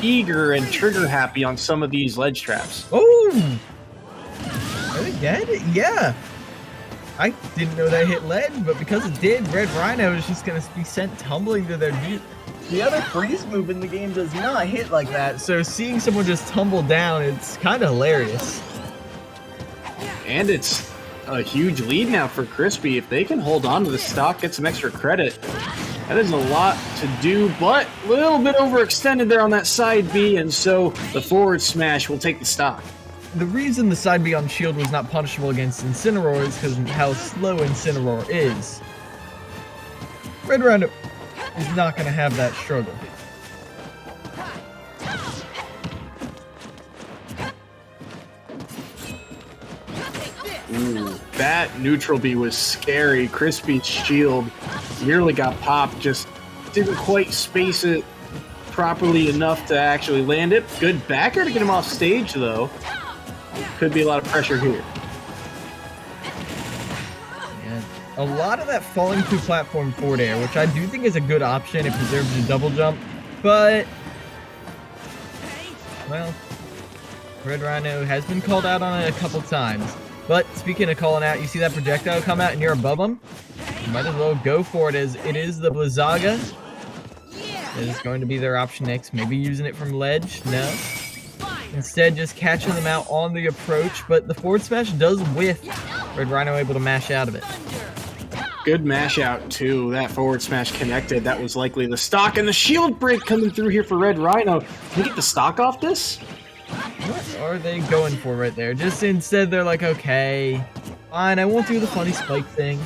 eager and trigger happy on some of these ledge traps. Oh! Are they dead? Yeah. I didn't know that hit ledge, but because it did, Red Rhino is just going to be sent tumbling to their deep. The other freeze move in the game does not hit like that, so seeing someone just tumble down, it's kind of hilarious. And it's a huge lead now for Crispy. If they can hold on to the stock, get some extra credit, that is a lot to do, but a little bit overextended there on that side B, and so the forward smash will take the stock. The reason the side B on shield was not punishable against Incineroar is because of how slow Incineroar is. Red Rhino is not going to have that struggle. Ooh, that neutral B was scary. Crispy's shield nearly got popped, just didn't quite space it properly enough to actually land it. Good backer to get him off stage, though. Could be a lot of pressure here. And a lot of that falling through platform forward air, which I do think is a good option. It preserves the double jump, but, well, Red Rhino has been called out on it a couple times. But speaking of calling out, you see that projectile come out and you're above them? You might as well go for it, as it is the Blizzaga. That is going to be their option next. Maybe using it from ledge? No. Instead, just catching them out on the approach, but the forward smash does whiff. Red Rhino able to mash out of it. Good mash out, too. That forward smash connected. That was likely the stock, and the shield break coming through here for Red Rhino. Can we get the stock off this? What are they going for right there? Just instead, they're like, okay, fine, I won't do the funny spike thing.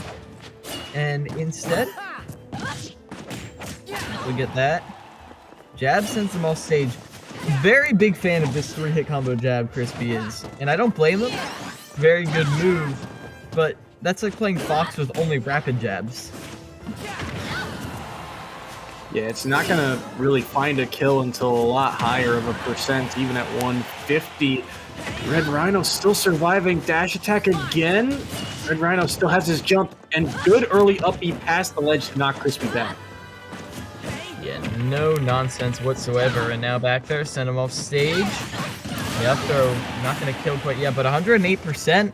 And instead, we get that. Jab sends them off stage. Very big fan of this 3-hit combo jab Crispy is, and I don't blame him. Very good move, but that's like playing Fox with only rapid jabs. Yeah, it's not going to really find a kill until a lot higher of a percent, even at 150. Red Rhino still surviving. Dash attack again. Red Rhino still has his jump, and good early up B past the ledge to knock Crispy back. Yeah, no nonsense whatsoever. And now back there, send him off stage. The up throw, not going to kill quite yet, but 108%.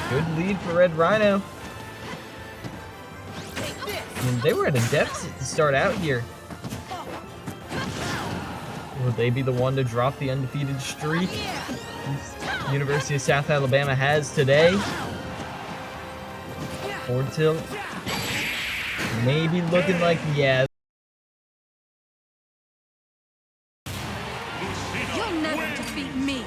Good lead for Red Rhino. I mean, they were at a deficit to start out here. Will they be the one to drop the undefeated streak University of South Alabama has today? Forward tilt. Maybe looking like, yeah. You'll never defeat me.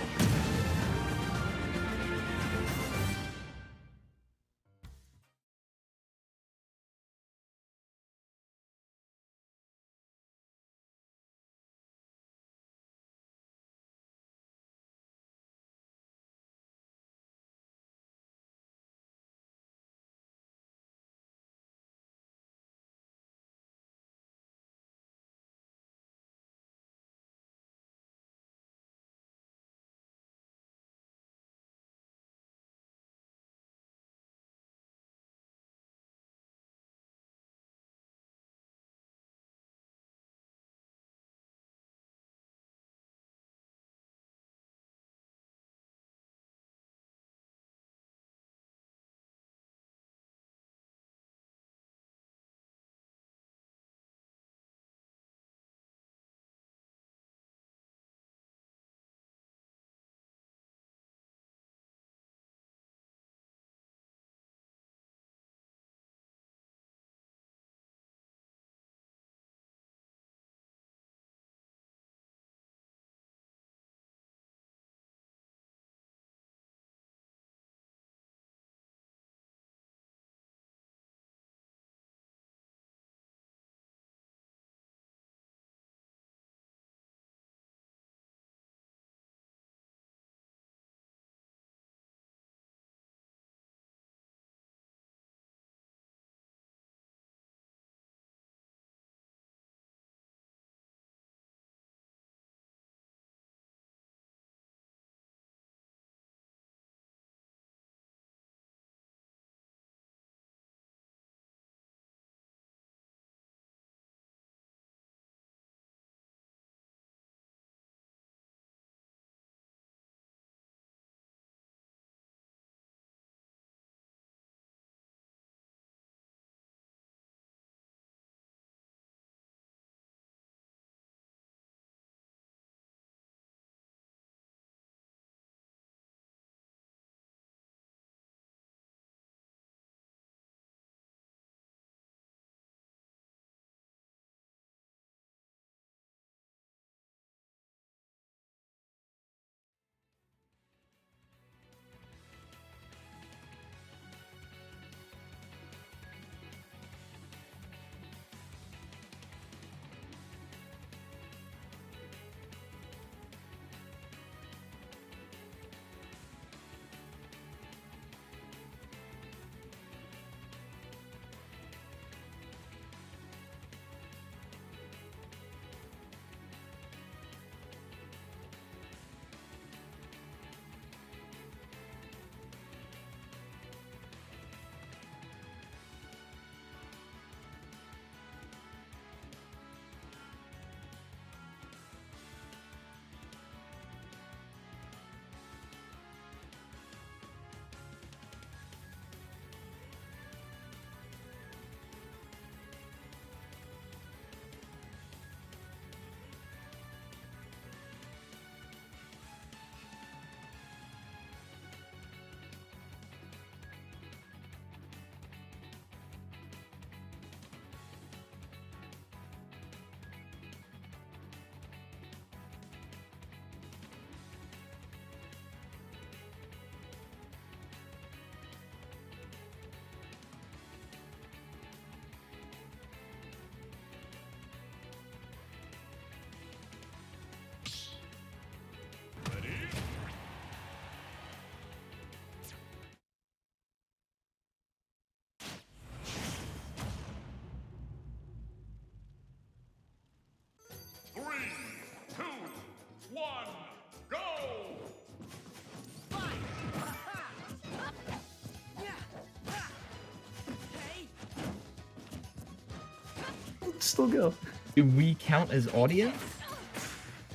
still go. Do we count as audio?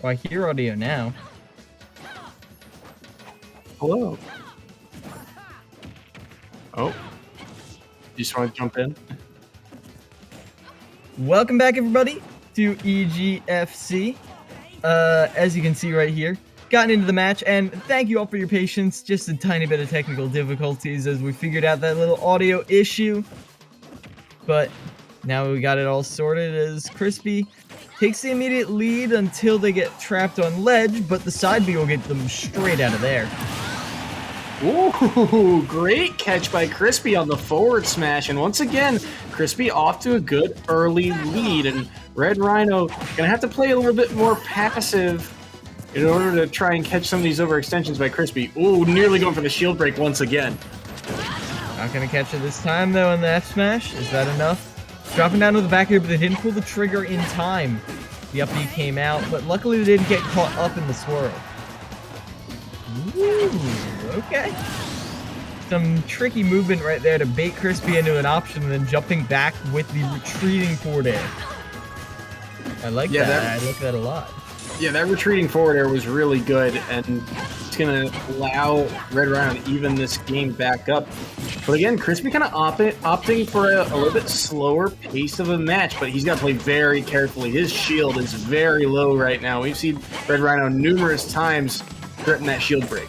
Oh, I hear audio now. Hello. Oh. You just want to jump in? Welcome back, everybody, to EGFC. As you can see right here, gotten into the match, and thank you all for your patience. Just a tiny bit of technical difficulties as we figured out that little audio issue. But now we got it all sorted as Crispy takes the immediate lead until they get trapped on ledge, but the side B will get them straight out of there. Ooh, great catch by Crispy on the forward smash. And once again, Crispy off to a good early lead. And Red Rhino gonna have to play a little bit more passive in order to try and catch some of these overextensions by Crispy. Ooh, nearly going for the shield break once again. Not gonna catch it this time though in the F smash. Is that enough? Dropping down to the back here, but they didn't pull the trigger in time. The up B came out, but luckily they didn't get caught up in the swirl. Ooh, okay. Some tricky movement right there to bait Crispy into an option and then jumping back with the retreating forward air. I like that. I like that a lot. Yeah, that retreating forward air was really good, and it's going to allow Red Rhino to even this game back up. But again, Crispy kind of opting for a little bit slower pace of a match, but he's got to play very carefully. His shield is very low right now. We've seen Red Rhino numerous times threaten that shield break.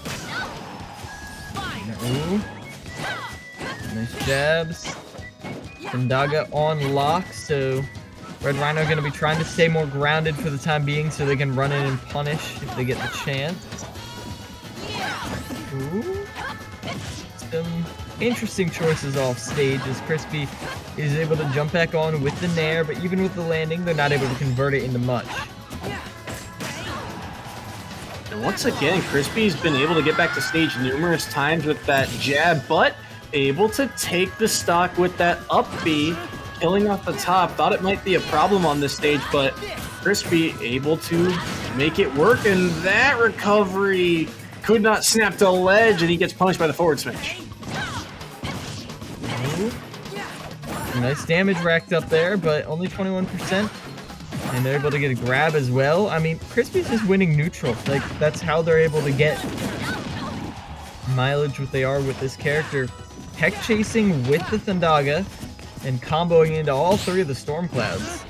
Ooh. Nice jabs. Thundaga on lock, so Red Rhino going to be trying to stay more grounded for the time being so they can run in and punish if they get the chance. Ooh. Some interesting choices off stage as Crispy is able to jump back on with the nair, but even with the landing, they're not able to convert it into much. And once again, Crispy's been able to get back to stage numerous times with that jab, but able to take the stock with that up B, killing off the top. Thought it might be a problem on this stage, but Crispy able to make it work, and that recovery could not snap to ledge, and he gets punished by the forward smash. Ooh. Nice damage racked up there, but only 21%. And they're able to get a grab as well. I mean, Crispy's just winning neutral. Like, that's how they're able to get mileage what they are with this character. Tech chasing with the Thundaga and comboing into all three of the Storm Clouds.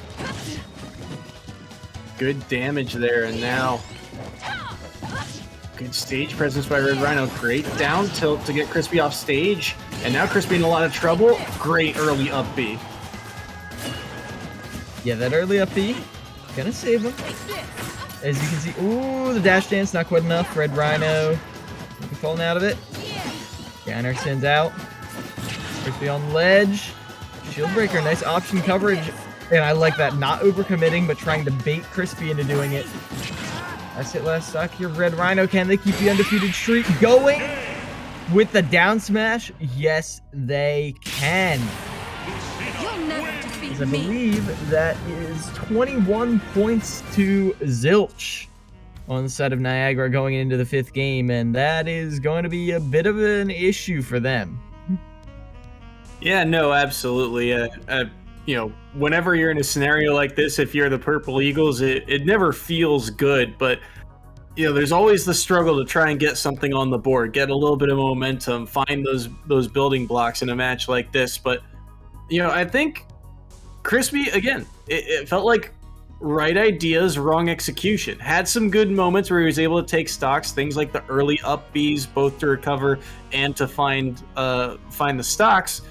Good damage there, and now good stage presence by Red Rhino. Great down tilt to get Crispy off stage. And now Crispy in a lot of trouble. Great early up B. Yeah, that early up B, gonna save him. As you can see, ooh, the dash dance, not quite enough. Red Rhino, falling out of it. Downer sends out. Crispy on ledge. Shield breaker, nice option coverage. And I like that, not overcommitting, but trying to bait Crispy into doing it. That's it, last stock here. Red Rhino, can they keep the undefeated streak going with the down smash? Yes, they can. You'll never defeat As I me. believe that is 21 points to zilch on the side of Niagara going into the 5th game, and that is going to be a bit of an issue for them. Yeah, no, absolutely. You know, whenever you're in a scenario like this, if you're the Purple Eagles, it never feels good, but you know, there's always the struggle to try and get something on the board, get a little bit of momentum, find those building blocks in a match like this. But you know, I think Crispy, again, it felt like right ideas, wrong execution. Had some good moments where he was able to take stocks, things like the early up Bs, both to recover and to find the stocks,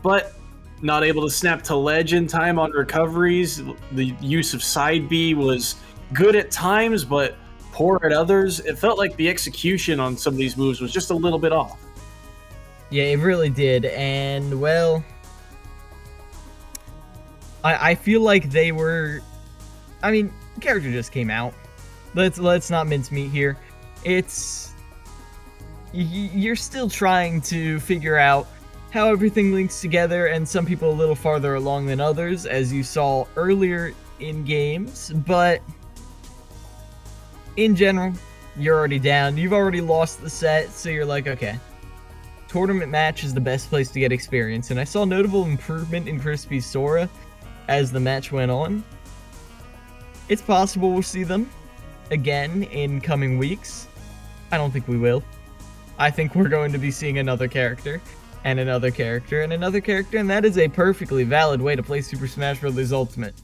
but not able to snap to ledge in time on recoveries. The use of side B was good at times, but poor at others. It felt like the execution on some of these moves was just a little bit off. Yeah, it really did, and well, I feel like they were. I mean, the character just came out. Let's not mince meat here. You're still trying to figure out how everything links together, and some people a little farther along than others, as you saw earlier in games, but in general, you're already down. You've already lost the set, so you're like, okay. Tournament match is the best place to get experience, and I saw notable improvement in Crispy's Sora as the match went on. It's possible we'll see them again in coming weeks. I don't think we will. I think we're going to be seeing another character, and another character, and another character, and that is a perfectly valid way to play Super Smash Bros. Ultimate.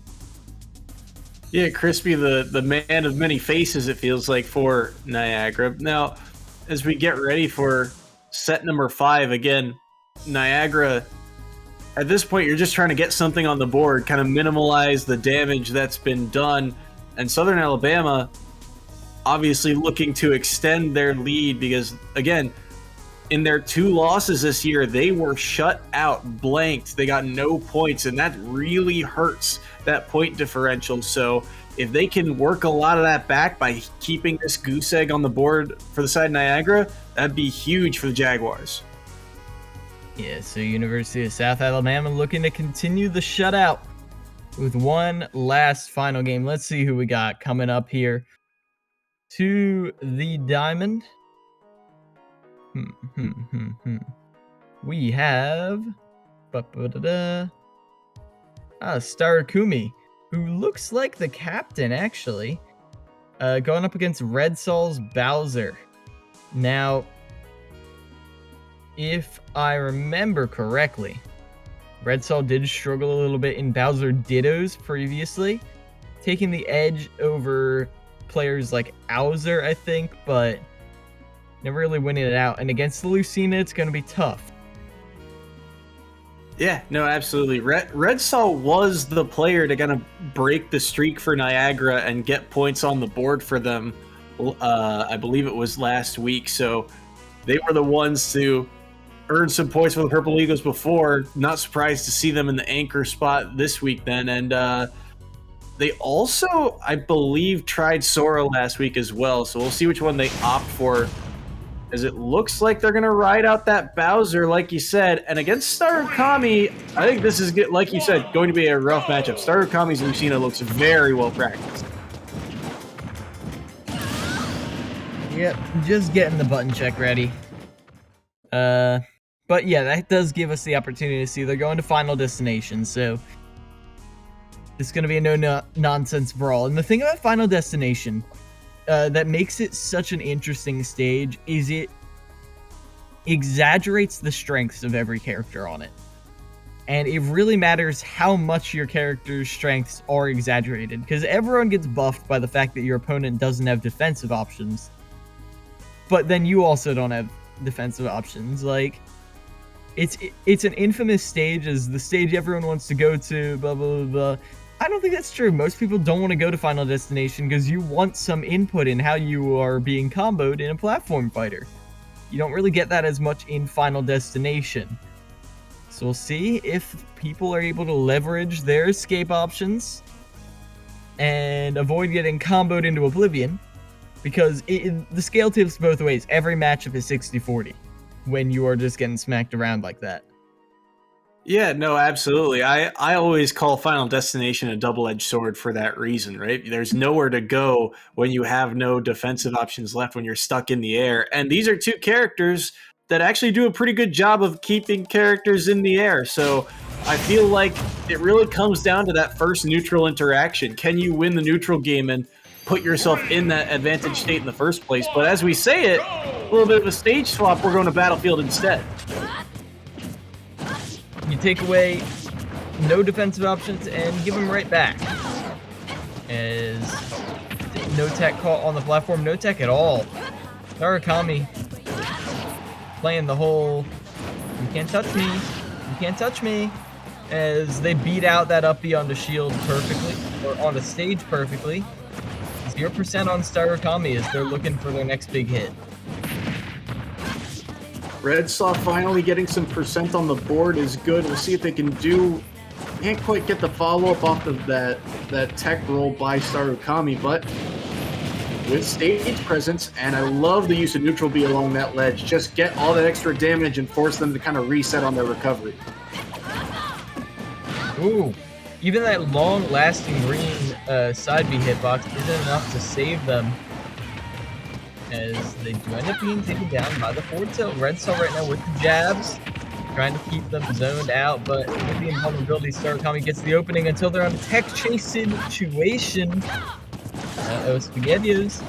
Yeah, Crispy, the man of many faces, it feels like, for Niagara. Now, as we get ready for set number 5, again, Niagara, at this point, you're just trying to get something on the board, kind of minimize the damage that's been done. And Southern Alabama, obviously looking to extend their lead because, again, in their 2 losses this year, they were shut out, blanked. They got no points, and that really hurts that point differential. So if they can work a lot of that back by keeping this goose egg on the board for the side of Niagara, that'd be huge for the Jaguars. Yeah, so University of South Alabama looking to continue the shutout with one last final game. Let's see who we got coming up here to the Diamond. We have Starakumi, who looks like the captain, actually, going up against Red Sol's Bowser. Now, if I remember correctly, Red Sol did struggle a little bit in Bowser Dittos previously, taking the edge over players like Owser, I think, but never really winning it out. And against the Lucina, it's going to be tough. Yeah, no, absolutely. Red Sol was the player to kind of break the streak for Niagara and get points on the board for them. I believe it was last week. So they were the ones to earn some points for the Purple Eagles before. Not surprised to see them in the anchor spot this week then. And they also, I believe, tried Sora last week as well. So we'll see which one they opt for, as it looks like they're going to ride out that Bowser, like you said. And against Starukami, I think this is, like you said, going to be a rough matchup. Starukami's Lucina looks very well practiced. Yep, just getting the button check ready. But yeah, that does give us the opportunity to see they're going to Final Destination, so it's going to be a no-nonsense brawl. And the thing about Final Destination that makes it such an interesting stage is it exaggerates the strengths of every character on it. And it really matters how much your character's strengths are exaggerated, because everyone gets buffed by the fact that your opponent doesn't have defensive options. But then you also don't have defensive options. Like, it's an infamous stage as the stage everyone wants to go to, blah, blah, blah, blah. I don't think that's true. Most people don't want to go to Final Destination because you want some input in how you are being comboed in a platform fighter. You don't really get that as much in Final Destination. So we'll see if people are able to leverage their escape options and avoid getting comboed into oblivion, because the scale tips both ways. Every matchup is 60-40 when you are just getting smacked around like that. Yeah, no, absolutely. I always call Final Destination a double-edged sword for that reason, right? There's nowhere to go when you have no defensive options left, when you're stuck in the air. And these are 2 characters that actually do a pretty good job of keeping characters in the air. So I feel like it really comes down to that first neutral interaction. Can you win the neutral game and put yourself in that advantage state in the first place? But as we say it, a little bit of a stage swap, we're going to Battlefield instead. You take away no defensive options and give them right back. As no tech caught on the platform, no tech at all. Tarakami playing the whole, you can't touch me, you can't touch me, as they beat out that up B onto shield perfectly, or on the stage perfectly. 0% on Starakami as they're looking for their next big hit. Red Saw finally getting some percent on the board is good. We'll see if they can do. Can't quite get the follow-up off of that tech roll by Starukami, but with stage presence, and I love the use of neutral B along that ledge. Just get all that extra damage and force them to kind of reset on their recovery. Ooh, even that long-lasting green side B hitbox isn't enough to save them, as they do end up being taken down by the forward tilt. Red Cell right now with the jabs. trying to keep them zoned out, but with the invulnerability, Starkami gets the opening until they're on a tech chase situation. SSBU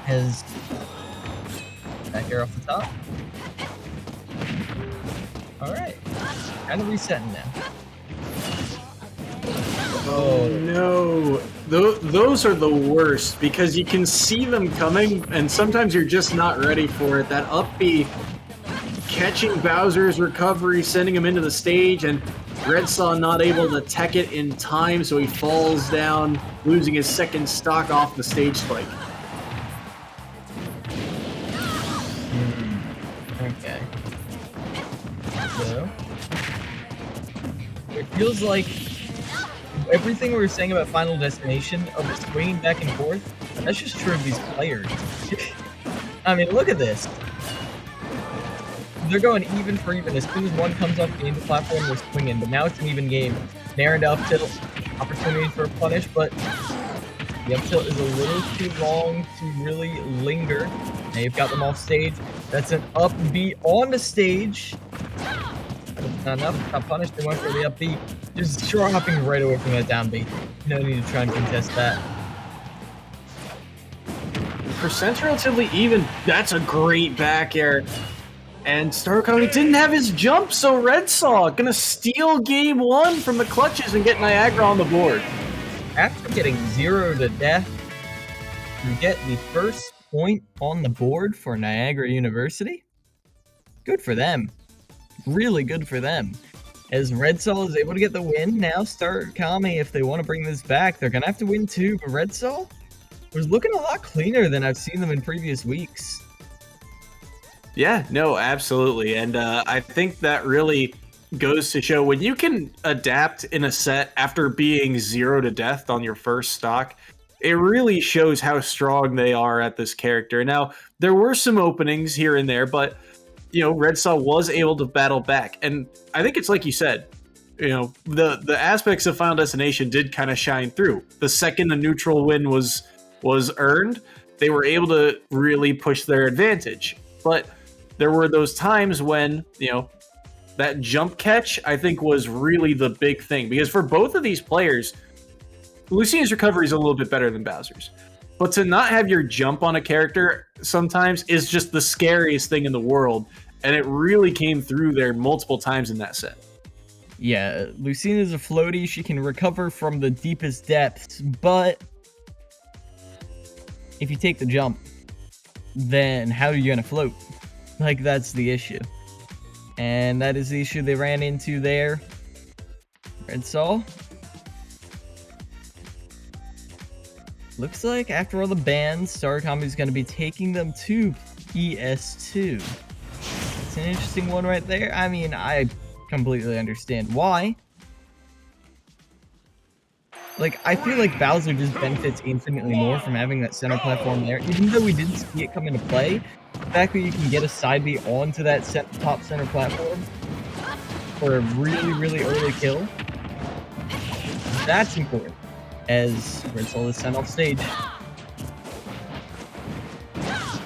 has back air off the top. Alright, kind of resetting now. Oh no, those are the worst because you can see them coming and sometimes you're just not ready for it. That up B catching Bowser's recovery, sending him into the stage, and Redsaw not able to tech it in time, so he falls down, losing his second stock off the stage spike. Okay. So, it feels like everything we were saying about Final Destination, of it swinging back and forth, that's just true of these players. I mean, look at this. They're going even for even. As soon as one comes off the end of the platform, they're swinging. But now it's an even game. Nair into up tilt, opportunity for a punish, but the up tilt is a little too long to really linger. Now you've got them off stage. That's an up B on the stage. Not enough, not punished. They went for the up B. Just short hopping right away from that down B. No need to try and contest that. Percent's relatively even. That's a great back air. And Starkami didn't have his jump, so Redsaw gonna steal game one from the clutches and get Niagara on the board. After getting 0 to death, you get the first point on the board for Niagara University. Good for them. Really good for them. As Redsaw is able to get the win, now Starkami, if they want to bring this back, they're gonna have to win too, but Redsaw was looking a lot cleaner than I've seen them in previous weeks. Yeah, no, absolutely. And I think that really goes to show when you can adapt in a set after being 0 to death on your first stock, it really shows how strong they are at this character. Now, there were some openings here and there, but, you know, Redsaw was able to battle back. And I think it's like you said, you know, the aspects of Final Destination did kind of shine through. The second the neutral win was earned, they were able to really push their advantage. But there were those times when, you know, that jump catch, I think, was really the big thing. Because for both of these players, Lucian's recovery is a little bit better than Bowser's. But to not have your jump on a character sometimes is just the scariest thing in the world. And it really came through there multiple times in that set. Yeah, Lucina's a floaty. She can recover from the deepest depths. But if you take the jump, then how are you going to float? Like, that's the issue. And that is the issue they ran into there. Redsaw. Looks like after all the bans, Starkami is going to be taking them to PS2. It's an interesting one right there. I mean, I completely understand why. Like, I feel like Bowser just benefits infinitely more from having that center platform there. Even though we didn't see it come into play, the fact that you can get a side B onto that top center platform for a really, really early kill, that's important. As Redsaw is sent off stage.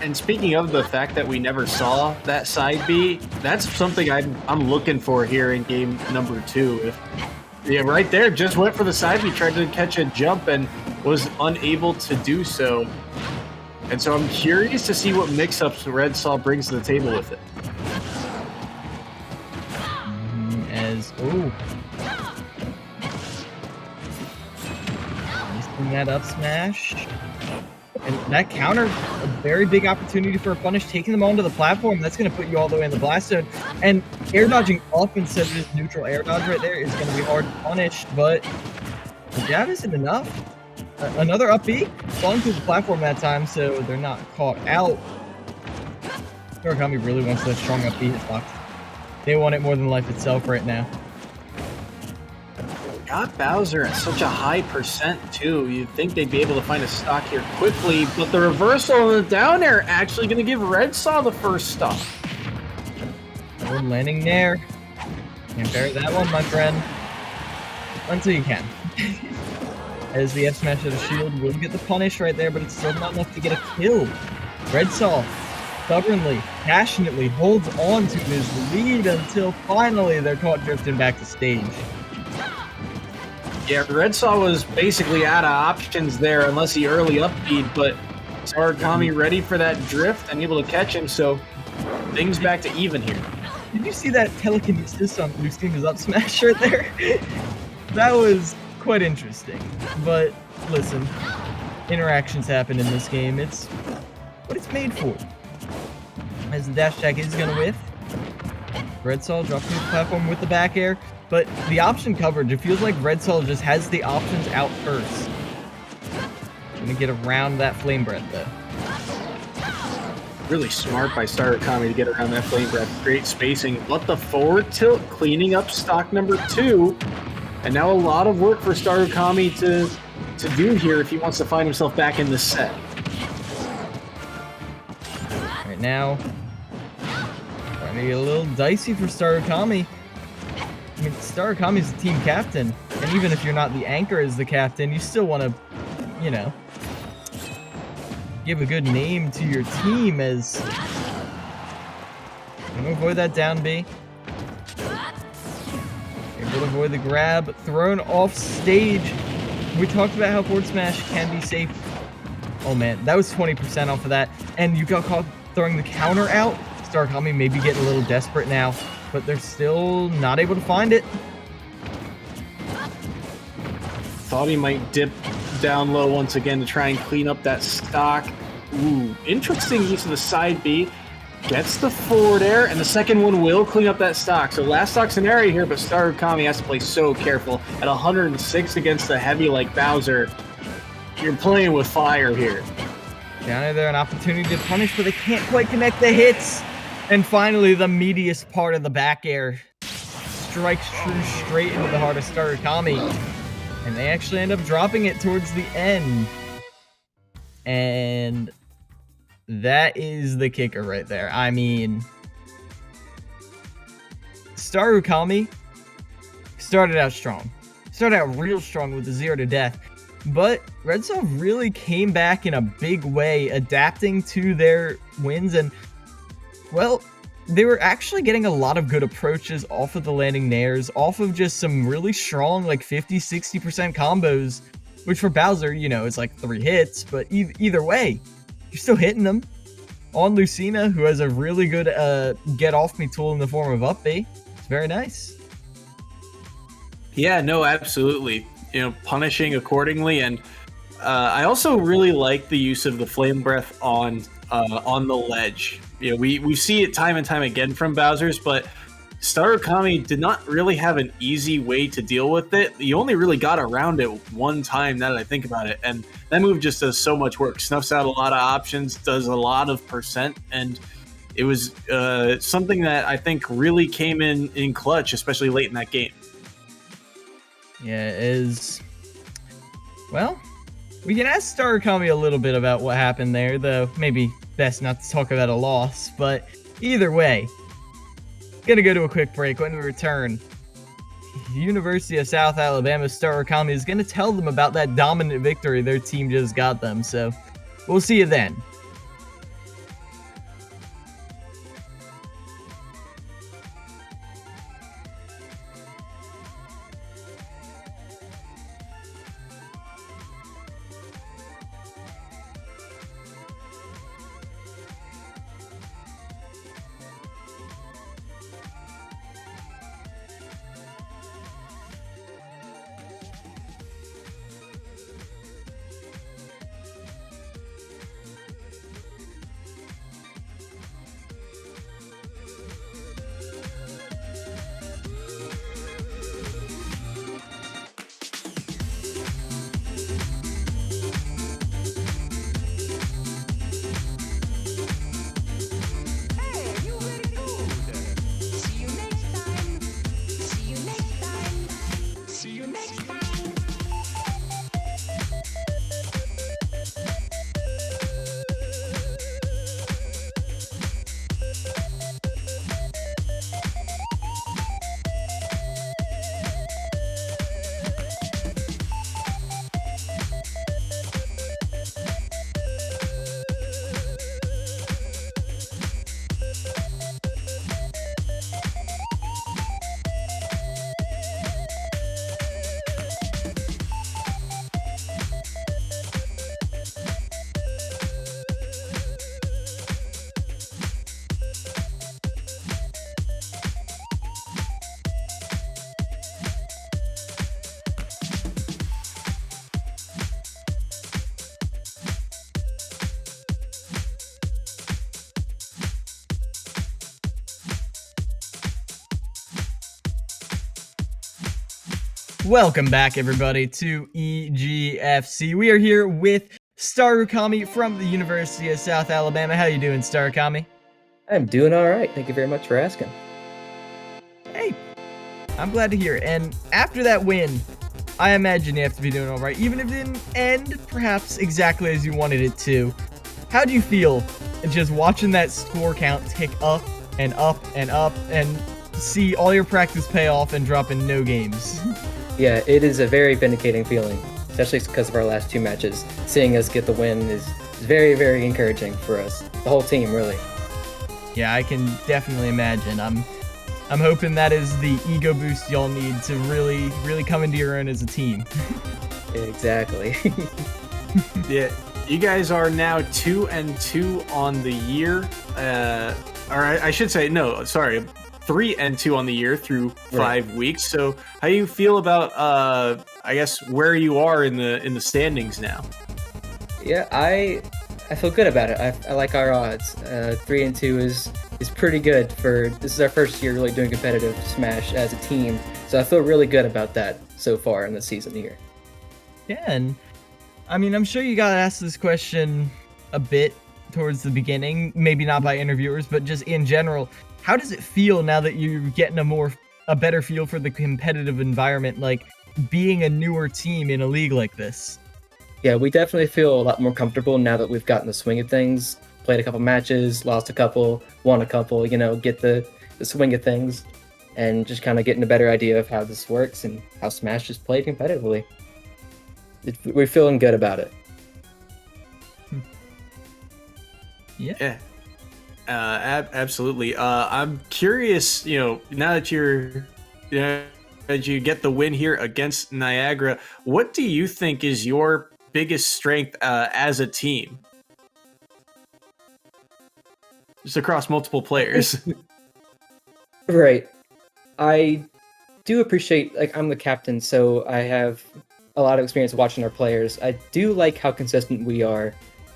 And speaking of the fact that we never saw that side B, that's something I'm looking for here in game number 2. Yeah, right there, just went for the side B, tried to catch a jump and was unable to do so. And so I'm curious to see what mix-ups Redsaw brings to the table with it. Missing that up smash. And that counter, a very big opportunity for a punish, taking them onto the platform. That's going to put you all the way in the blast zone. And air dodging up instead of just neutral air dodge right there is going to be hard to punish, but the jab isn't enough. Another up B, falling through the platform that time, so they're not caught out. Starkami really wants that strong up B hitbox. They want it more than life itself right now. Got Bowser at such a high percent too. You'd think they'd be able to find a stock here quickly, but the reversal and the down air actually going to give Redsaw the first stock. Good landing there. Can't bury that one, my friend. Until you can. As the F smash of the shield will get the punish right there, but it's still not enough to get a kill. Redsaw stubbornly, passionately holds on to his lead until finally they're caught drifting back to stage. Yeah, Red Saw was basically out of options there unless he early upbeat, but Sarakami ready for that drift and able to catch him, so things back to even here. Did you see that telekinesis on Lucina's up smash right there? That was quite interesting. But listen, interactions happen in this game. It's what it's made for. As the dash attack is gonna whiff. Red Saw dropping the platform with the back air. But the option coverage, it feels like Red Saw just has the options out first. Gonna get around that flame breath though. Really smart by Sarakami to get around that flame breath. Great spacing. But the forward tilt, cleaning up stock number 2. And now a lot of work for Sarakami to do here if he wants to find himself back in the set. Right now, trying to get a little dicey for Sarakami. I mean, Sarakami's the team captain, and even if you're not the anchor as the captain, you still want to, you know, give a good name to your team as... I'm gonna avoid that down B. Able to avoid the grab, thrown off stage. We talked about how forward smash can be safe. Oh man, that was 20% off of that, and you got caught throwing the counter out. Sarakami maybe getting a little desperate now, but they're still not able to find it. Thought he might dip down low once again to try and clean up that stock. Ooh, interesting use of the side B. Gets the forward air, and the second one will clean up that stock. So last stock scenario here, but Sarakami has to play so careful. At 106 against a heavy like Bowser, you're playing with fire here. Down there, an opportunity to punish, but they can't quite connect the hits. And finally, the meatiest part of the back air strikes true straight into the heart of Sarakami. And they actually end up dropping it towards the end. And that is the kicker right there. I mean, Sarakami started out strong. Started out real strong with the 0 to death. But Red Saw really came back in a big way, adapting to their wins. And, well, they were actually getting a lot of good approaches off of the landing nairs, off of just some really strong, like 50-60% combos, which for Bowser, you know, it's like 3 hits, but either way, you're still hitting them. On Lucina, who has a really good get-off-me tool in the form of up B. It's very nice. Yeah, no, absolutely. You know, punishing accordingly, and I also really like the use of the flame breath on the ledge. You know, we see it time and time again from Bowser's, but Sarakami did not really have an easy way to deal with it. He only really got around it one time, now that I think about it, and that move just does so much work. Snuffs out a lot of options, does a lot of percent, and it was something that I think really came in clutch, especially late in that game. Yeah, it is. Well, we can ask Sarakami a little bit about what happened there, though maybe best not to talk about a loss, but either way, gonna go to a quick break. When we return, University of South Alabama Sarakami is gonna tell them about that dominant victory their team just got them, so we'll see you then. Welcome back, everybody, to EGFC. We are here with Starukami from the University of South Alabama. How you doing, Starukami? I'm doing all right. Thank you very much for asking. Hey, I'm glad to hear it. And after that win, I imagine you have to be doing all right, even if it didn't end perhaps exactly as you wanted it to. How do you feel just watching that score count tick up and up and up and see all your practice pay off and drop in no games? Yeah, it is a very vindicating feeling, especially because of our last two matches. Seeing us get the win is very, very encouraging for us. The whole team, really. Yeah, I can definitely imagine. I'm hoping that is the ego boost y'all need to really, really come into your own as a team. Exactly. Yeah, you guys are now 2-2 on the year. Or I should say, no, sorry, 3-2 on the year through 5 weeks. So, how do you feel about, I guess, where you are in the standings now? Yeah, I feel good about it. I like our odds. 3-2 is pretty good for. This is our first year really doing competitive Smash as a team, so I feel really good about that so far in the season here. Yeah, and I mean, I'm sure you got asked this question a bit towards the beginning, maybe not by interviewers, but just in general. How does it feel now that you're getting a better feel for the competitive environment, like being a newer team in a league like this? Yeah, we definitely feel a lot more comfortable now that we've gotten the swing of things. Played a couple matches, lost a couple, won a couple, get the swing of things, and just kind of getting a better idea of how this works and how Smash is played competitively. We're feeling good about it. Yeah. Absolutely. I'm curious, now that that you get the win here against Niagara, what do you think is your biggest strength as a team? Just across multiple players. Right. I do appreciate, I'm the captain, so I have a lot of experience watching our players. I do like how consistent we are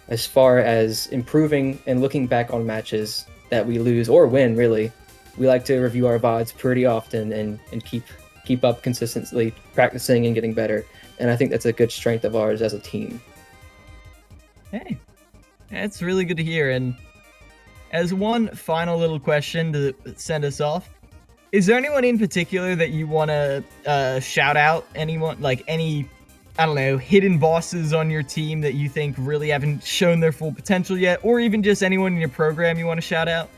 as far as improving and looking back on matches that we lose or win, really. We like to review our VODs pretty often and keep up consistently practicing and getting better. And I think that's a good strength of ours as a team. Hey, that's really good to hear. And as one final little question to send us off, is there anyone in particular that you want to shout out? Anyone, like any, I don't know, hidden bosses on your team that you think really haven't shown their full potential yet? Or even just anyone in your program you want to shout out?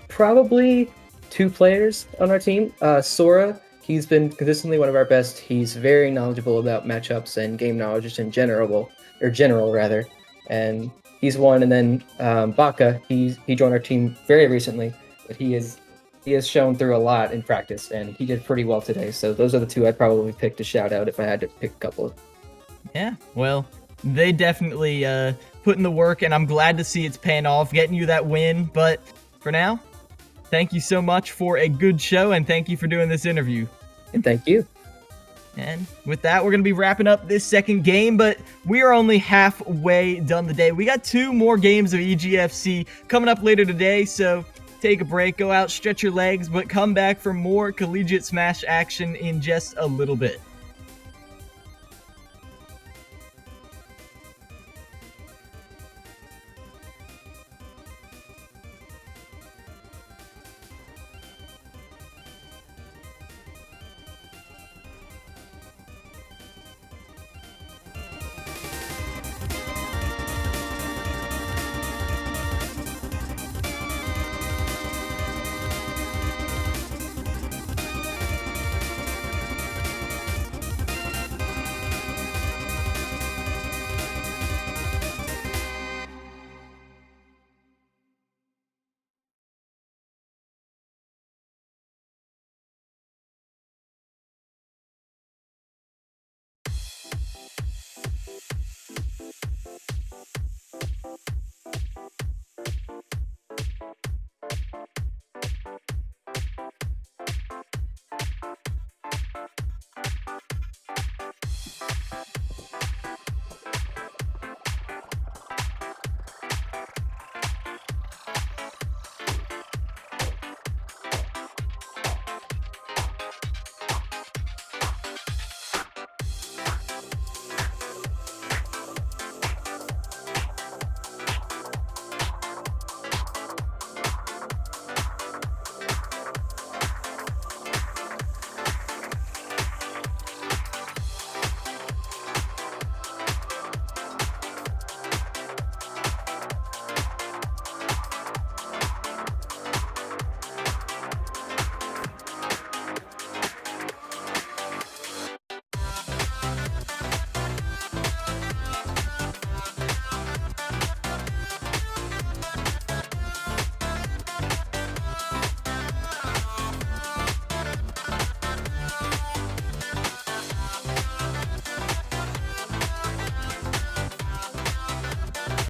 Probably two players on our team. Sora, he's been consistently one of our best. He's very knowledgeable about matchups and game knowledge just in general, rather. And he's one. And then Baka, he joined our team very recently, but he has shown through a lot in practice, and he did pretty well today. So those are the two I'd probably pick to shout out if I had to pick a couple. Yeah, well, they definitely put in the work, and I'm glad to see it's paying off, getting you that win. But for now, thank you so much for a good show, and thank you for doing this interview. And thank you. And with that, we're going to be wrapping up this second game, but we are only halfway done the day. We got 2 more games of EGFC coming up later today, so take a break, go out, stretch your legs, but come back for more collegiate Smash action in just a little bit.